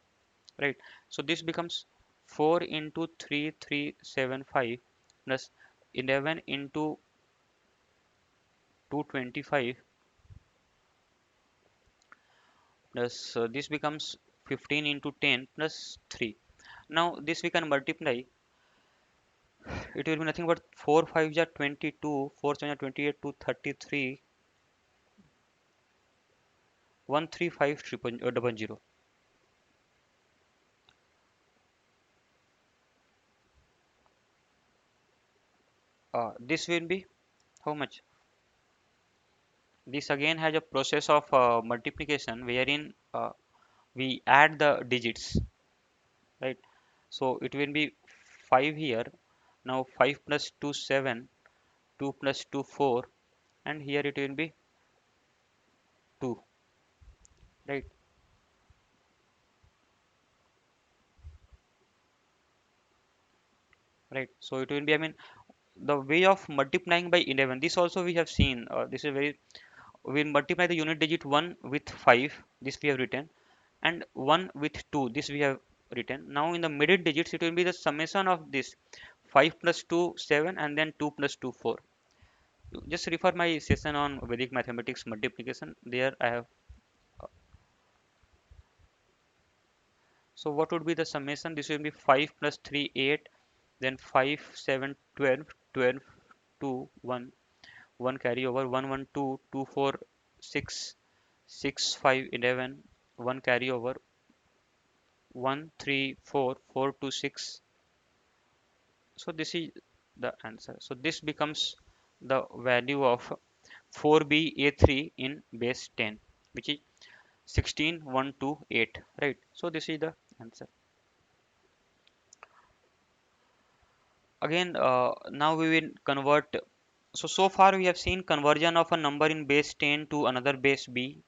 [SPEAKER 1] right? So this becomes 4 into 3375 plus 11 into 225 plus this becomes 15 into 10 plus 3. Now this we can multiply. It will be nothing but 4 5 are 22, 4 7 are 28, 233, 135 double zero. This will be how much? This again has a process of multiplication, wherein we add the digits, right? So it will be 5 here. Now 5 plus 2 7, 2 plus 2 4, and here it will be 2, right? Right. So it will be, I mean, the way of multiplying by 11. This also we have seen. This is very, we multiply the unit digit 1 with 5. This we have written, and 1 with 2. This we have written. Now in the middle digits, it will be the summation of this 5 plus 2 7, and then 2 plus 2 4. Just refer my session on Vedic mathematics multiplication. There I have. So what would be the summation? This will be 5 plus 3 8, then 5 7 12, 12 2 1, 1 carry over, 1 1 2, 2 4 6, 6 5 11, 1 carry over, 1 3 4, 4 2 6. So this is the answer. So this becomes the value of 4BA3 in base 10, which is 16128, right? So this is the answer. Again, now we will convert. So far we have seen conversion of a number in base 10 to another base b.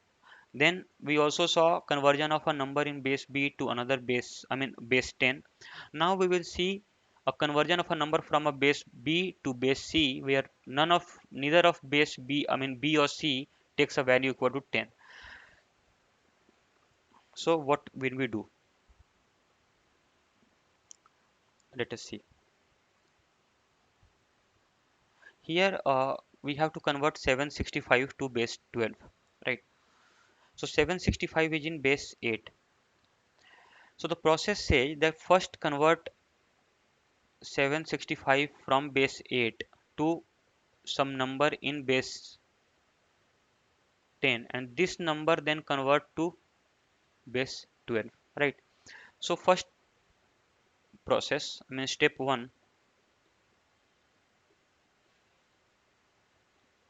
[SPEAKER 1] Then we also saw conversion of a number in base b to another base, I mean base 10. Now we will see a conversion of a number from a base b to base c, where neither of base b, I mean b or c, takes a value equal to 10. So what will we do? Let us see. Here we have to convert 765 to base 12, right? So 765 is in base 8. So the process says that first convert 765 from base 8 to some number in base 10, and this number then convert to base 12, right? So first process, I mean step 1,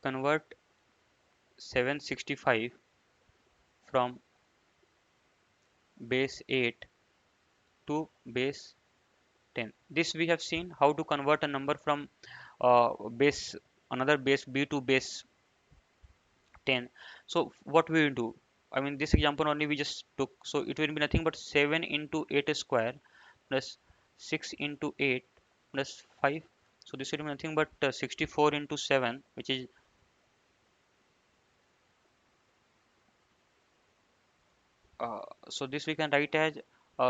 [SPEAKER 1] convert 765 from base 8 to base 10. This we have seen how to convert a number from base, another base b to base 10. So what we will do, I mean this example only we just took, so it will be nothing but 7 into 8 square plus 6 into 8 plus 5. So this will be nothing but 64 into 7, which is so this we can write as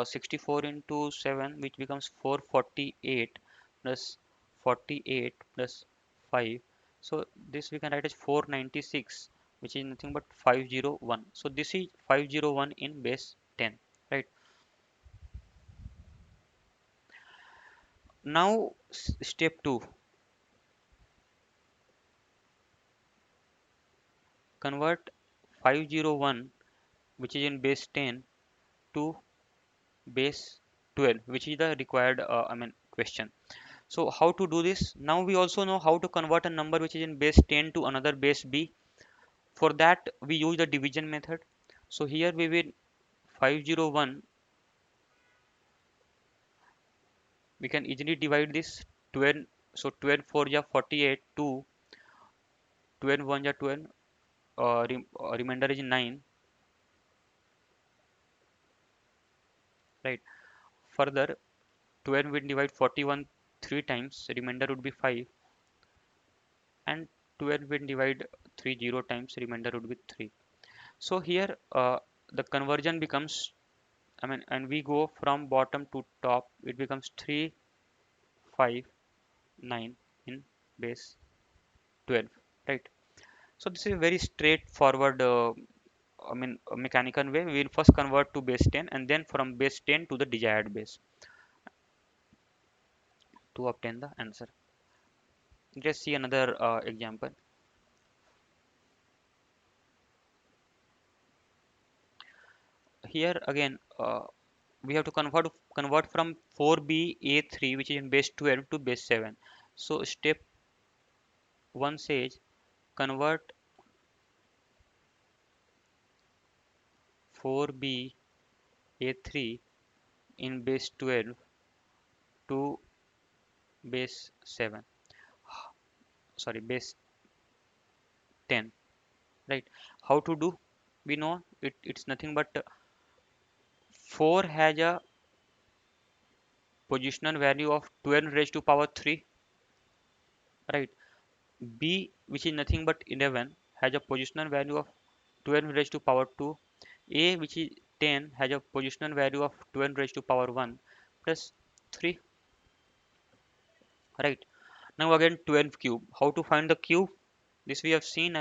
[SPEAKER 1] 64 into 7, which becomes 448 plus 48 plus 5. So this we can write as 496, which is nothing but 501. So this is 501 in base 10, right? Now step 2, convert 501, which is in base 10, to base 12, which is the required question. So how to do this? Now we also know how to convert a number which is in base 10 to another base b. For that we use the division method. So here we will 501, we can easily divide this 12. So 12 4 ja 48, 2, 12 1 ja 12, remainder is 9, right? Further 12 will divide 41 3 times, remainder would be 5, and 12 will divide 3 0 times, remainder would be 3. So here the conversion becomes, and we go from bottom to top, it becomes 3 5 9 in base 12, right? So this is a very straightforward mechanical way. We will first convert to base 10 and then from base 10 to the desired base to obtain the answer. Let's see another example. Here again we have to convert from 4b a3, which is in base 12, to base 7. So step 1 says convert 4b a3 in base 12 to base 7, sorry, base 10, right? How to do? We know it's nothing but 4 has a positional value of 12 raised to power 3, right? B, which is nothing but 11, has a positional value of 12 raised to power 2. A, which is 10, has a positional value of 12 raised to power 1 plus 3, right? Now again 12 cube. How to find the cube? This we have seen.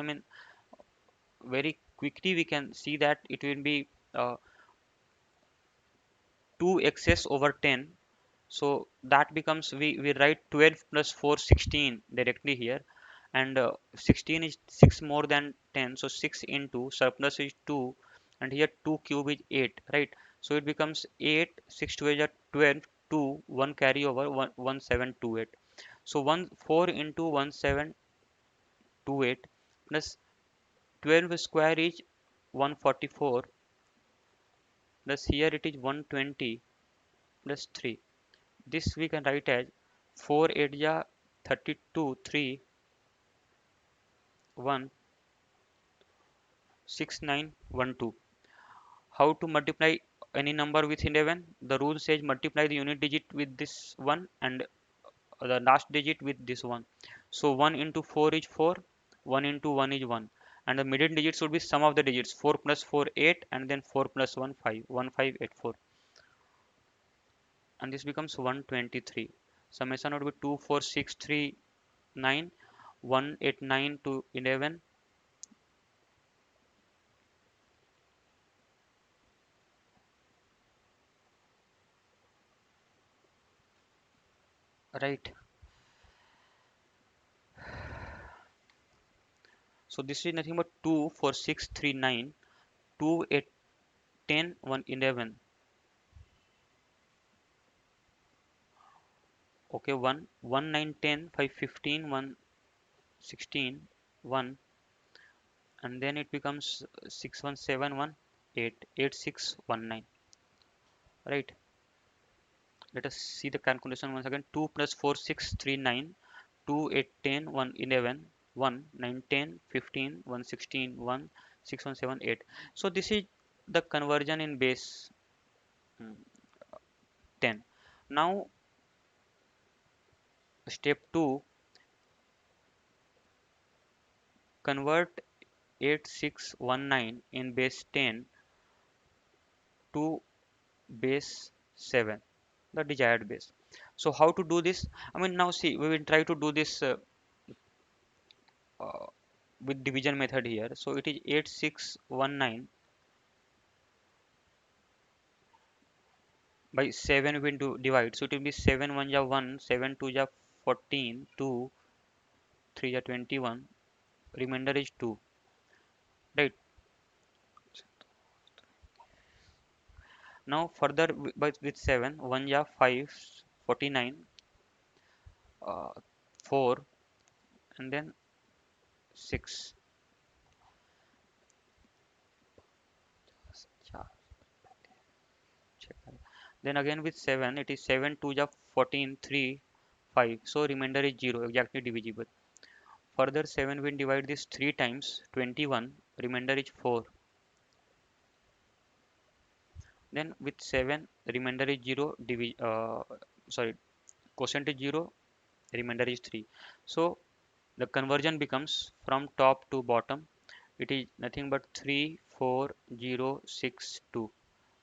[SPEAKER 1] Very quickly we can see that it will be 2xs over 10. So that becomes, we write 12 plus 4 16 directly here, and 16 is 6 more than 10, so 6 into surplus is 2, and here 2 cube is 8, right? So it becomes 8, 6 2 is 12, 2, 1 carry over, 1 1728. So 1 4 into 1728 plus 12 square is 144, plus here it is 120 plus 3. This we can write as 4 8 ja 32, 3 1 6 9 1 2. How to multiply any number with 11? The rule says multiply the unit digit with this one and the last digit with this one. So 1 into 4 is 4, 1 into 1 is 1, and the middle digits would be sum of the digits, 4 plus 4 8, and then 4 plus 1 5, 1584, and this becomes 123. Summation would be 24639, 189 to 11, right? So this is nothing but 24639, 2 8 10 1 11. Okay, 1 1 9 10 5 15 1 16 1, and then it becomes 6 1 7 1 8 8 6 1 9, right? Let us see the calculation once again. 2 plus 4 6 3 9, 2 8 10 1 11, 1, 9, 10, 15, 116, 1, 6, 1, 7, 8. So this is the conversion in base mm, 10. Now step 2, convert 8619 in base 10 to base 7, the desired base. So how to do this? I mean, now see, we will try to do this uh, with division method here. So it is 8619 by 7 we will do divide. So it will be 7 1 ja 1, 7 2 ja 14, 2 3 ja 21, remainder is 2, right? Now further with 7, 1 ja 5, 49, 4, and then 6. Then again with 7, it is 7 2 ja 14, 3, 5. So remainder is 0, exactly divisible. Further 7 will divide this 3 times, 21, remainder is 4. Then with 7, remainder is 0, sorry, quotient is 0, remainder is 3. So the conversion becomes from top to bottom. It is nothing but 34062.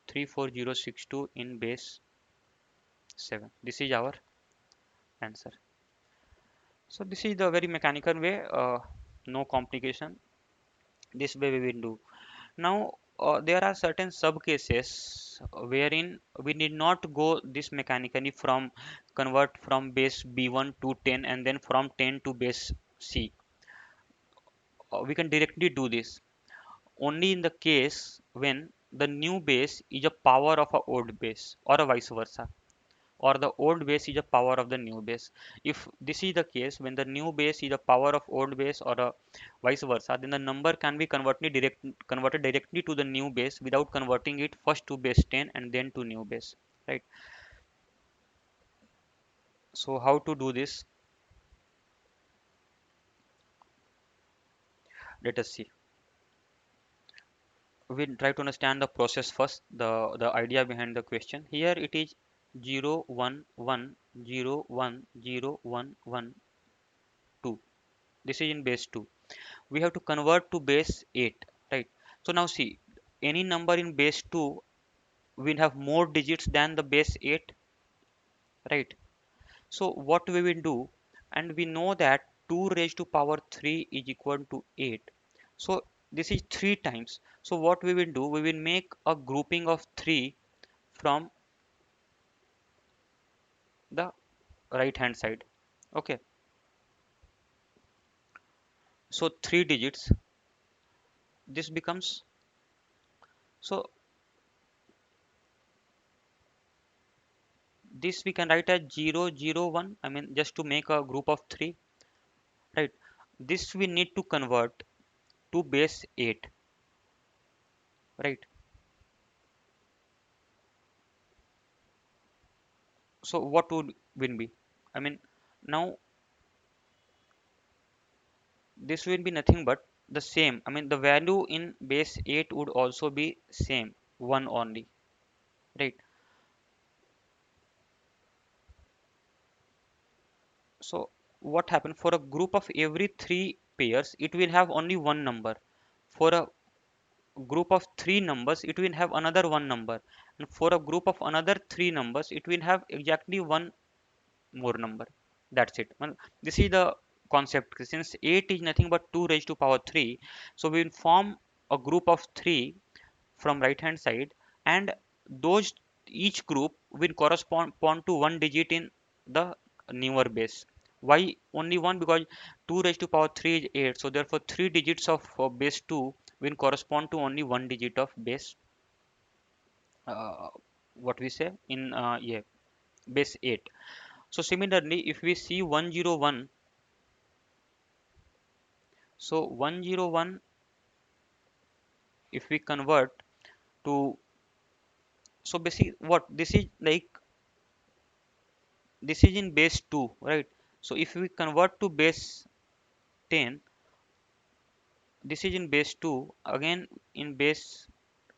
[SPEAKER 1] 34062 in base 7. This is our answer. So this is the very mechanical way, no complication. This way we will do. Now there are certain sub cases wherein we need not go this mechanically from convert from base B1 to 10 and then from 10 to base C. We can directly do this only in the case when the new base is a power of a old base or a vice versa, or the old base is a power of the new base. If this is the case, when the new base is a power of old base or a vice versa, then the number can be converted directly to the new base without converting it first to base 10 and then to new base, right? So how to do this? Let us see. We'll try to understand the process first, the idea behind the question. Here it is 0 1 1 0 1 0 1 1 2. This is in base 2. We have to convert to base 8, right? So now see, any number in base 2 will have more digits than the base 8, right? So what we will do, and we know that 2 raised to power 3 is equal to 8. So this is 3 times. So what we will do, we will make a grouping of 3 from the right hand side. Okay, so 3 digits. This becomes, so this we can write as 0 0 1. I mean, just to make a group of 3, right? This we need to convert to base 8, right? So what would win be? I mean, now this will be nothing but the same. I mean, the value in base 8 would also be same, 1 only, right? So what happened for a group of every 3 pairs, it will have only one number. For a group of 3 numbers, it will have another one number, and for a group of another 3 numbers, it will have exactly one more number. That's it. Well, this is the concept. Since 8 is nothing but 2 raised to power 3, so we will form a group of 3 from right hand side, and those each group will correspond to one digit in the newer base. Why only one? Because 2 raised to power 3 is 8, so therefore 3 digits of base 2 will correspond to only one digit of base, uh, what we say in yeah, base 8. So similarly, if we see 101, so 101, if we convert to, so basically what this is like, this is in base 2, right? So if we convert to base 10. This is in base 2, again in base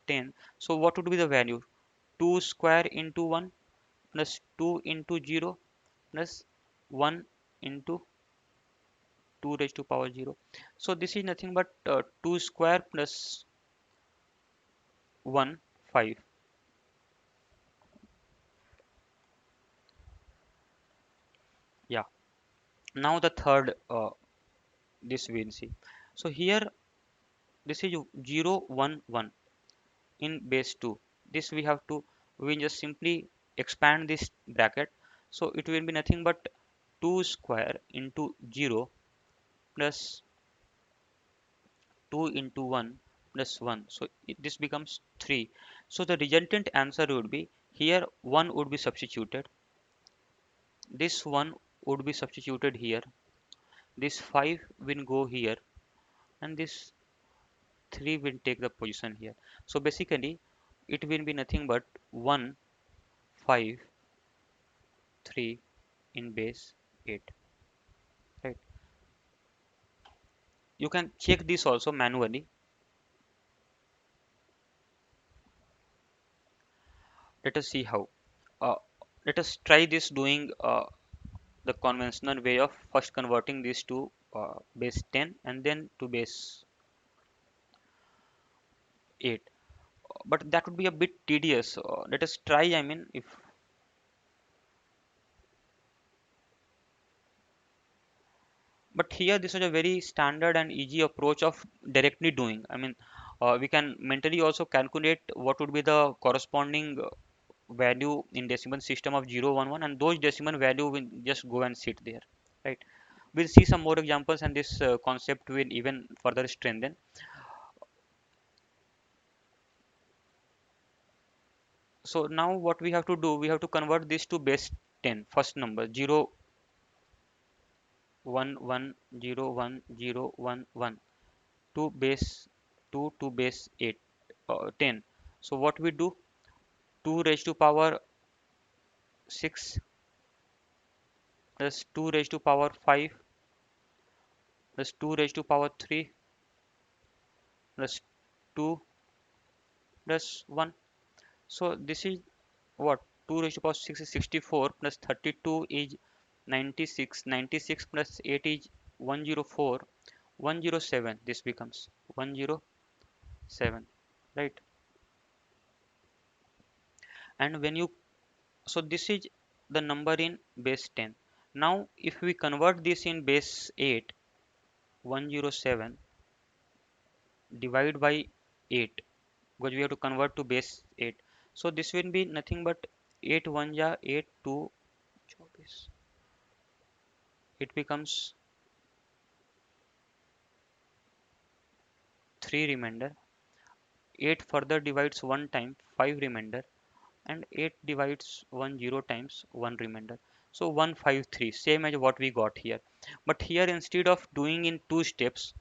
[SPEAKER 1] 10. So what would be the value? 2 square into 1 plus 2 into 0 plus 1 into 2 raised to power 0. So this is nothing but 2 square plus 1, 5. Yeah. Now the third, this we will see. So here this is 0, 1, 1 in base 2. This we have to, we just simply expand this bracket. So it will be nothing but 2 square into 0 plus 2 into 1 plus 1. So this becomes 3. So the resultant answer would be, here 1 would be substituted, this 1 would be substituted here, this 5 will go here, and this 3 will take the position here. So basically it will be nothing but 1, 5, 3 in base 8, right? You can check this also manually. Let us see how. uh, Let us try this doing the conventional way of first converting this to base 10 and then to base 8, but that would be a bit tedious. Let us try, I mean, if, but here this is a very standard and easy approach of directly doing, I mean, we can mentally also calculate what would be the corresponding value in decimal system of 0, 1, 1, and those decimal value will just go and sit there, right? We'll see some more examples, and this concept will even further strengthen. So now what we have to do, we have to convert this to base 10, first number 0, 1, 1, 0, 1, 0, 1, 1 to base 2 to base 8, 10. So what we do, 2 raised to power 6 plus 2 raised to power 5 plus 2 raised to power 3 plus 2 plus 1. So this is what, 2 raised to power 6 is 64 plus 32 is 96, 96 plus 8 is 104, 107, this becomes 107, right? And when you, so this is the number in base 10. Now if we convert this in base 8, 107 divide by 8, because we have to convert to base 8. So this will be nothing but 8 1 ja 8 2 24. It becomes 3 remainder. 8 further divides 1 time, 5 remainder, and 8 divides 1 0 times 1 remainder. So 153, same as what we got here. But here instead of doing in two steps,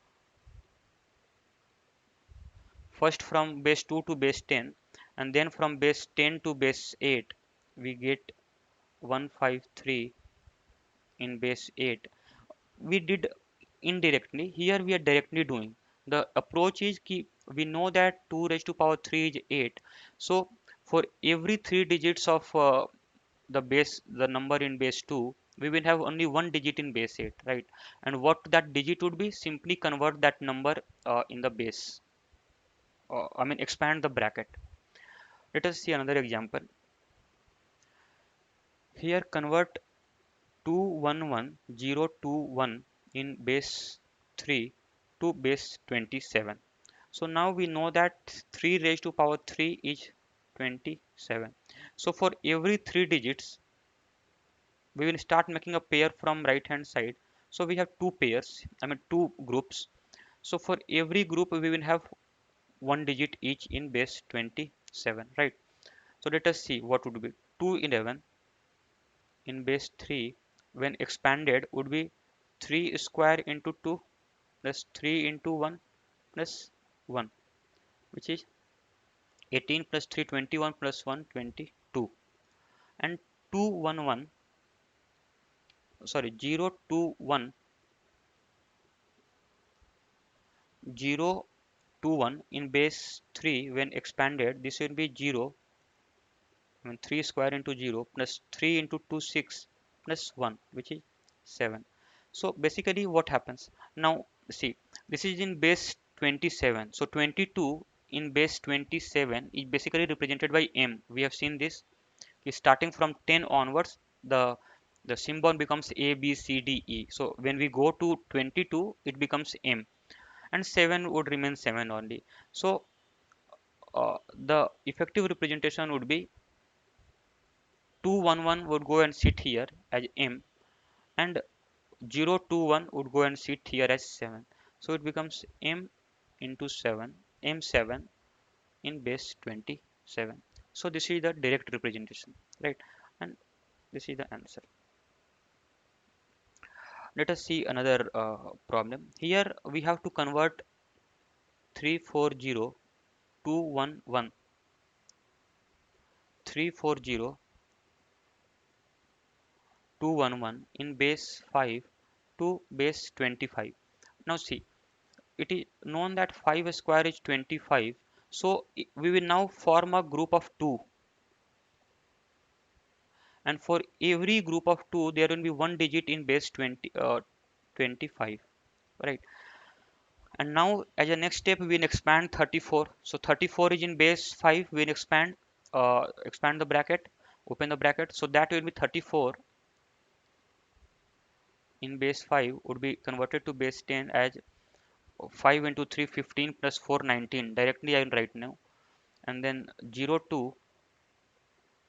[SPEAKER 1] first from base 2 to base 10 and then from base 10 to base 8, we get 153 in base 8. We did indirectly, here we are directly doing. The approach is key, we know that 2 raised to power 3 is 8. So for every 3 digits of the number in base 2, we will have only one digit in base 8, right? And what that digit would be, simply convert that number in the base, I mean expand the bracket. Let us see another example. Here convert 211,021 in base 3 to base 27. So now we know that 3 raised to power 3 is 27. So for every 3 digits, we will start making a pair from right hand side. So we have two pairs, I mean two groups. So for every group, we will have one digit each in base 27, right? So let us see what would be 211 in base 3 when expanded would be 3 square into 2 plus 3 into 1 plus 1, which is 18 plus 3 21 plus 1 22, and 211, sorry, 021 0 2 1 in base 3 when expanded, this will be 0, I mean 3 square into 0 plus 3 into 2 6 plus 1, which is 7. So basically what happens now, see, this is in base 27, so 22 in base 27 is basically represented by m. We have seen this is starting from 10 onwards, the symbol becomes a b c d e. So when we go to 22 it becomes m, and 7 would remain 7 only. So the effective representation would be 211 would go and sit here as m, and 021 would go and sit here as 7. So it becomes m into 7, m7 in base 27. So this is the direct representation, right? And this is the answer. Let us see another problem. Here we have to convert 340 211 340 211 in base 5 to base 25. Now see, it is known that 5 square is 25, so we will now form a group of 2, and for every group of 2 there will be one digit in base 25, right? And now as a next step we will expand 34. So 34 is in base 5, we will expand the bracket, open the bracket, so that will be 34 in base 5 would be converted to base 10 as 5 into 3 15 plus 4 19. Directly I will write now. And then 02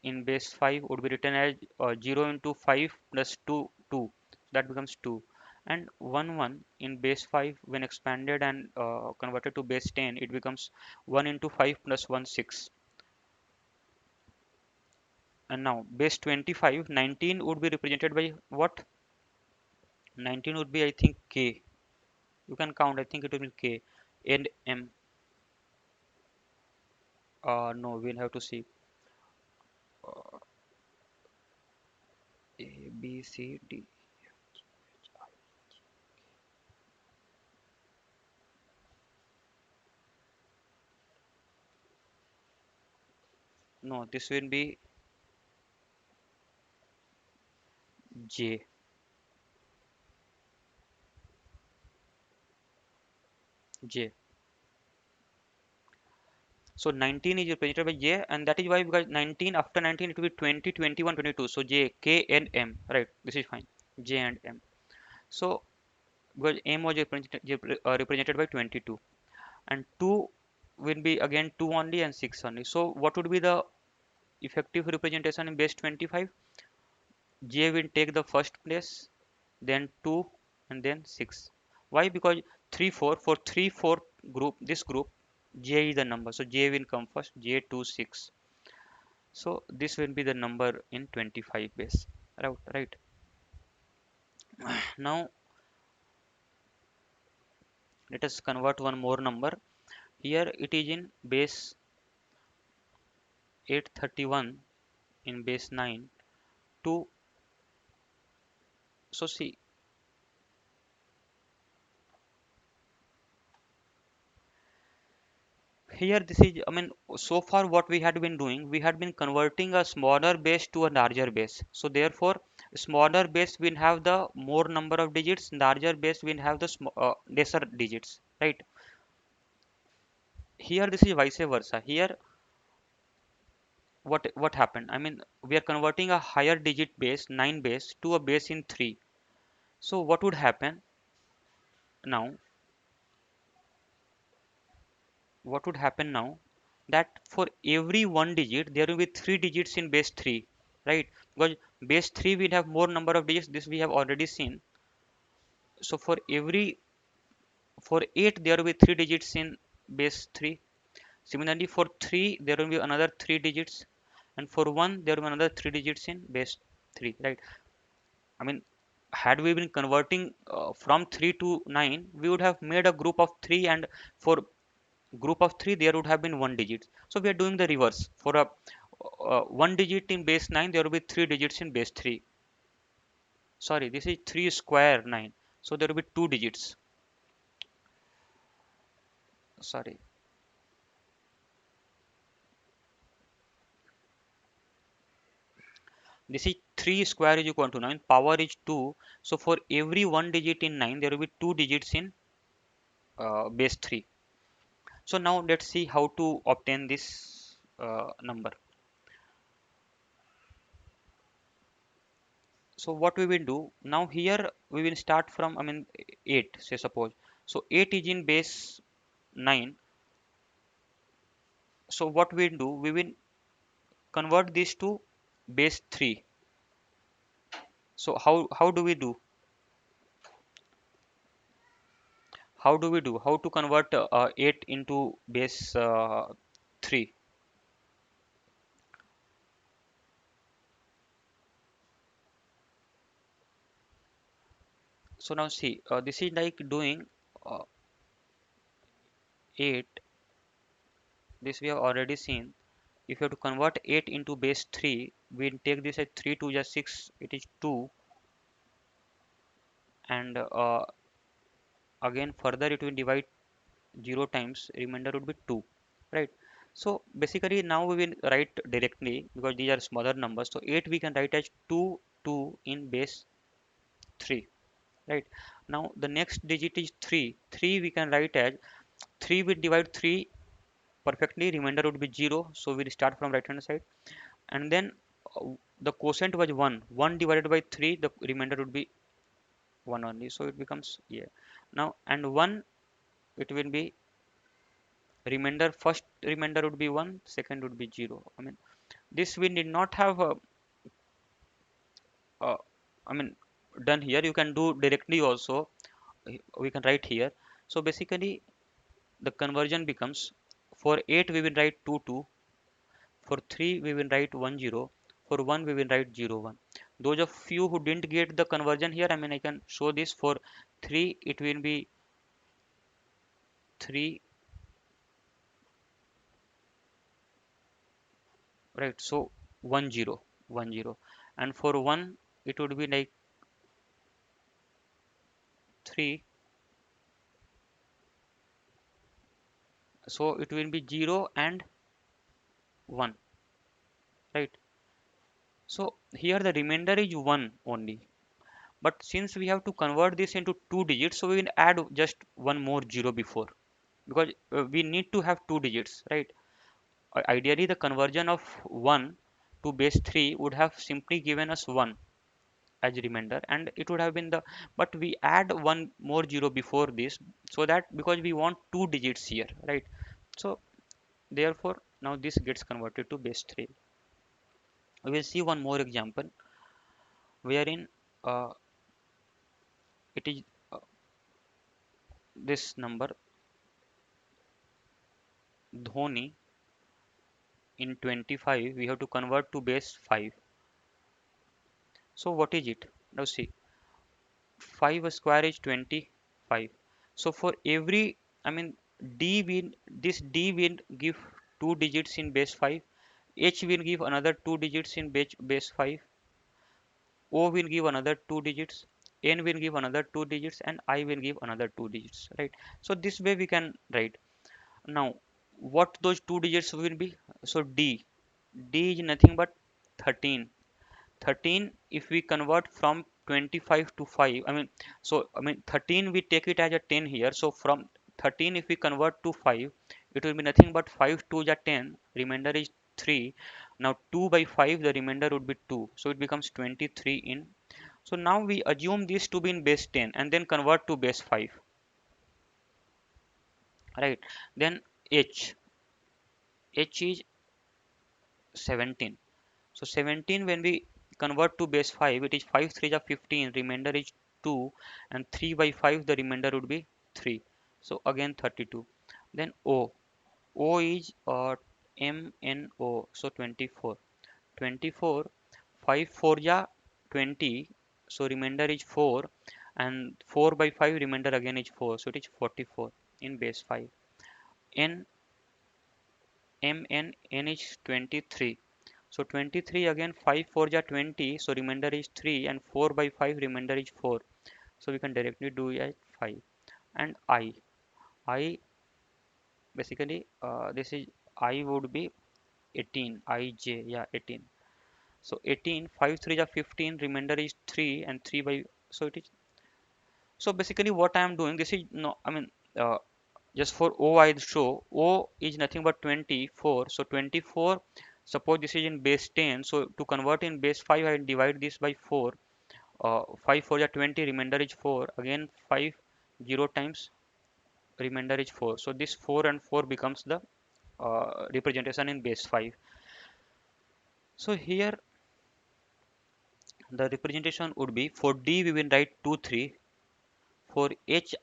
[SPEAKER 1] in base 5 would be written as 0 into 5 plus 2 2, that becomes 2. And 1 1 in base 5 when expanded and converted to base 10 it becomes 1 into 5 plus 1 6. And now base 25 19 would be represented by what? 19 would be, I think, k. You can count, I think it will be k and m. No, we'll have to see. A B C D. No, this will be J. J. So 19 is represented by J, and that is why, because 19, after 19 it will be 20, 21, 22. So J, K and M, right? This is fine. J and M. So because M was represented by 22, and 2 will be again 2 only and 6 only. So what would be the effective representation in base 25? J will take the first place, then 2, and then 6. Why? Because 3 4, for 3 4 group, this group, J is the number, so J will come first. J 2 6. So this will be the number in 25 base, right? Now let us convert one more number. Here it is in base 831 in base 9 to, so see, here this is, I mean, so far what we had been doing, we had been converting a smaller base to a larger base. So therefore smaller base will have the more number of digits, larger base will have the lesser digits, right? Here this is vice versa. Here what happened, I mean, we are converting a higher digit base 9 base to a base in 3. So what would happen now, what would happen now, that for every one digit there will be 3 digits in base 3, right? Because base 3 will have more number of digits, this we have already seen. So for 8 there will be 3 digits in base 3. Similarly for 3 there will be another 3 digits, and for 1 there will be another 3 digits in base 3, right? I mean, had we been converting from 3 to 9, we would have made a group of 3, and for group of 3 there would have been one digit. So we are doing the reverse. For a one digit in base 9 there will be 3 digits in base 3. Sorry, this is 3 square 9, so there will be 2 digits. sorry, this is 3 square is equal to 9, power is 2. So for every one digit in 9, there will be two digits in base 3. So now let's see how to obtain this number. So what we will do now, here we will start from, I mean, 8, say suppose. So 8 is in base 9. So what we will do, we will convert this to base 3. So how do we do? How to convert 8 into base 3? So now see, this is like doing 8. This we have already seen. If you have to convert 8 into base 3, we take this as 3 to just 6, it is 2. And again further it will divide 0 times, remainder would be 2, right? So basically now we will write directly because these are smaller numbers. So 8 we can write as 2 2 in base 3, right? Now the next digit is 3. 3 we can write as 3 will divide 3 perfectly, remainder would be 0. So we'll start from right hand side, and then the quotient was 1. 1 divided by 3, the remainder would be 1 only. So it becomes, yeah. Now and 1, it will be remainder, first remainder would be 1, second would be 0. I mean, this we need not have uh, I mean, done here. You can do directly also. We can write here. So basically the conversion becomes, for 8 we will write 2 2, for 3 we will write 1 0, for 1 we will write 0 1. Those of you who didn't get the conversion here, I mean, I can show this. For 3 it will be 3, right? So 1 0 1 0, and for 1 it would be like 3. So it will be 0 and 1, right? So here the remainder is 1 only. But since we have to convert this into two digits, so we will add just one more 0 before, because we need to have two digits, right? Ideally the conversion of 1 to base 3 would have simply given us 1 as remainder, and it would have been the, but we add one more 0 before this, so that because we want two digits here, right? So therefore now this gets converted to base 3. We will see one more example wherein uh, it is uh, this number Dhoni in 25 we have to convert to base 5. So what is it? Now see, 5 square is 25. So for every, I mean, D will, this D will give two digits in base 5, H will give another two digits in base 5, O will give another two digits, N will give another two digits, and I will give another two digits, right? So this way we can write. Now what those two digits will be? So D is nothing but 13. 13 if we convert from 25 to 5, I mean, so I mean 13 we take it as a 10 here. So from 13 if we convert to 5, it will be nothing but 5 2 is 10, remainder is 3. Now 2 by 5, the remainder would be 2, so it becomes 23 in. So now we assume this to be in base 10 and then convert to base 5, right? Then h h is 17. So 17 when we convert to base 5, it is 5 3 are 15, remainder is 2, and 3 by 5, the remainder would be 3. So again 32. Then O is MNO, so 24. 24, 5 4 ja 20, so remainder is 4, and 4 by 5, remainder again is 4, so it is 44 in base 5. N N is 23. So 23 again, 5 4 ja 20, so remainder is 3, and 4 by 5, remainder is 4. So we can directly do it as 5. And I basically this is I would be 18, ij, yeah, 18. So 18, 5 3 are 15, remainder is 3 and 3 by, so it is, so basically what I am doing, this is no, I mean, just for O I show, O is nothing but 24, so 24, suppose this is in base 10, so to convert in base 5, I divide this by 4, 5 4 are 20, remainder is 4, again 5, 0 times remainder is 4, so this 4 and 4 becomes the representation in base 5. So here the representation would be, for D we will write 2 3, for H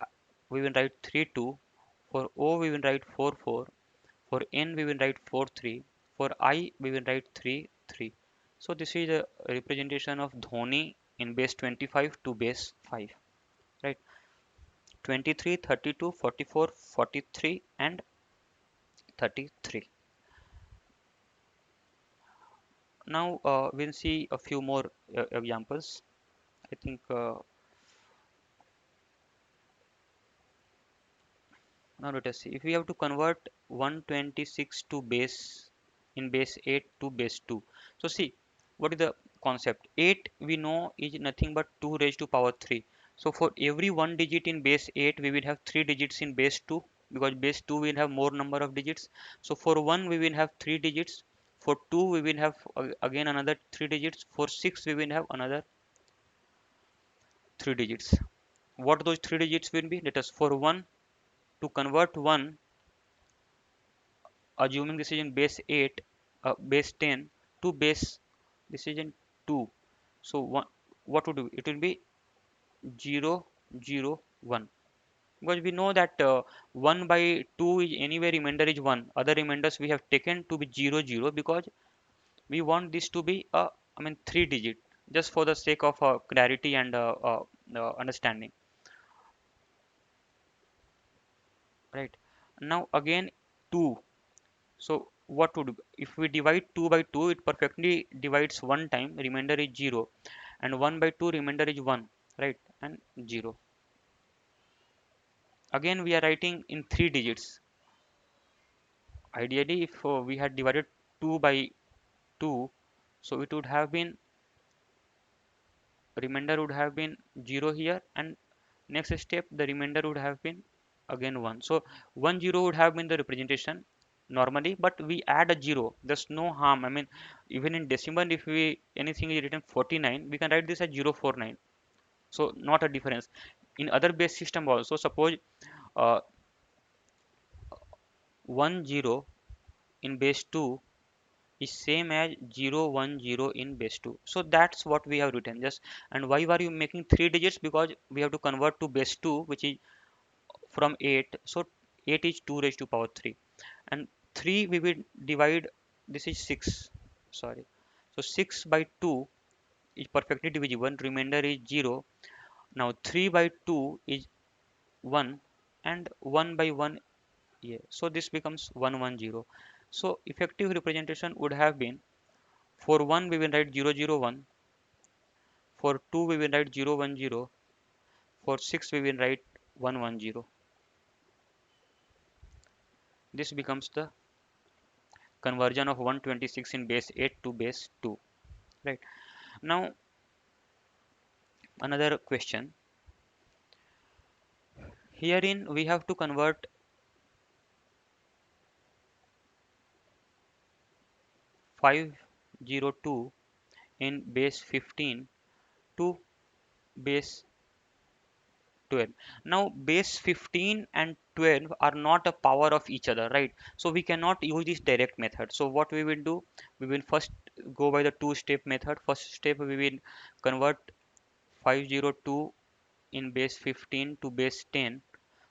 [SPEAKER 1] we will write 3 2, for O we will write 4 4, for N we will write 4 3, for I we will write 3 3. So this is a representation of Dhoni in base 25 to base 5, right? 23, 32, 44, 43 and 33. Now we'll see a few more examples. I think now let us see, if we have to convert 126 to base in base 8 to base 2. So see, what is the concept? 8 we know is nothing but 2 raised to power 3. So for every one digit in base 8 we will have 3 digits in base 2, because base 2 will have more number of digits. So for 1 we will have 3 digits, for 2 we will have again another 3 digits, for 6 we will have another 3 digits. What those 3 digits will be? Let us, for 1, to convert 1, assuming this is in base 8, base 10 to base, this is in 2, so what would do, it will be 0 0 1, because we know that 1 by 2 is anyway remainder is 1, other remainders we have taken to be 0 0, because we want this to be a, I mean, 3 digit, just for the sake of clarity and understanding, right? Now again 2, so what would, if we divide 2 by 2, it perfectly divides one time, remainder is 0, and 1 by 2, remainder is 1, right, and 0. Again we are writing in 3 digits. Ideally if we had divided 2 by 2, so it would have been, remainder would have been 0 here, and next step the remainder would have been again 1. So 1 0 would have been the representation normally, but we add a 0, there's no harm. I mean, even in decimal, if we anything is written 49, we can write this as 049, so not a difference. In other base system also, suppose uh, 1 0 in base 2 is same as 0 1 0 in base 2, so that's what we have written. Just, and why are you making 3 digits? Because we have to convert to base 2, which is from 8, so 8 is 2 raised to power 3, and 3 we will divide, this is 6, sorry, so 6 by 2 is perfectly divisible, remainder is 0. Now 3 by 2 is 1, and 1 by 1, yeah, so this becomes 110. So effective representation would have been, for 1 we will write 001, for 2 we will write 010, for 6 we will write 110. This becomes the conversion of 126 in base 8 to base 2, right? Now another question, herein we have to convert 502 in base 15 to base 12. Now base 15 and 12 are not a power of each other, right? So we cannot use this direct method. So what we will do, we will first go by the two-step method. First step, we will convert 502 in base 15 to base 10.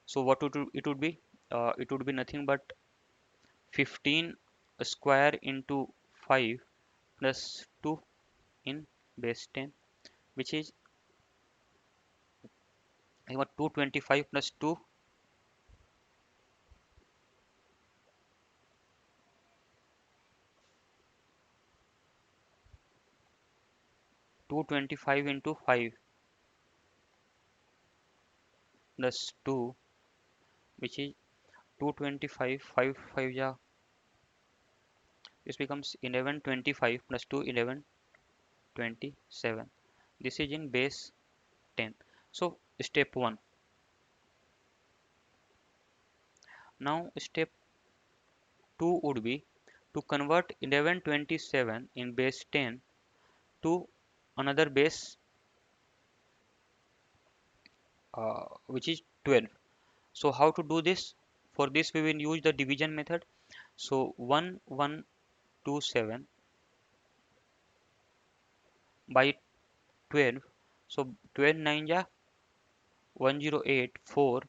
[SPEAKER 1] So what it would be? It would be nothing but 15 square into 5 plus 2 in base 10, which is 225 plus 2, 225 into 5 plus 2, which is 225, 5 5 ja, this becomes 1125 plus 2 1127. This is in base 10. So step 1. Now step 2 would be to convert 1127 in base 10 to another base which is 12. So how to do this? For this we will use the division method. So 1127 by 12. So 12 9 ja 108, 4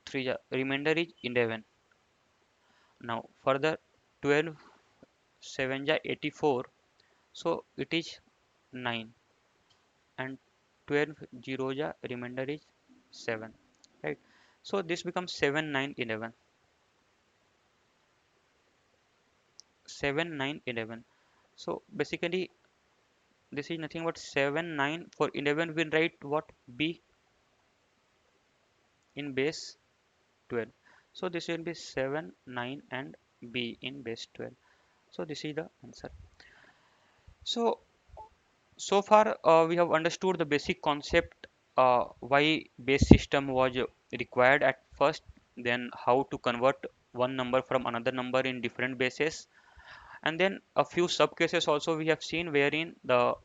[SPEAKER 1] 3 ja, remainder is 11. Now further 12 7 ja 84. So it is 9, and 12 0 ja remainder is 7, right? So this becomes 7 9 11, 7 9 11. So basically this is nothing but 7 9. For 11 we write what? B in base 12. So this will be 7 9 and B in base 12. So this is the answer. So far we have understood the basic concept, why base system was required at first, then how to convert one number from another number in different bases, and then a few sub cases also we have seen wherein the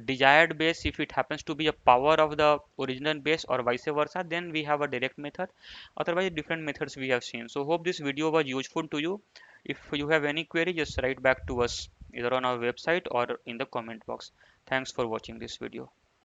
[SPEAKER 1] desired base, if it happens to be a power of the original base or vice versa, then we have a direct method. Otherwise different methods we have seen. So hope this video was useful to you. If you have any query, just write back to us either on our website or in the comment box. Thanks for watching this video.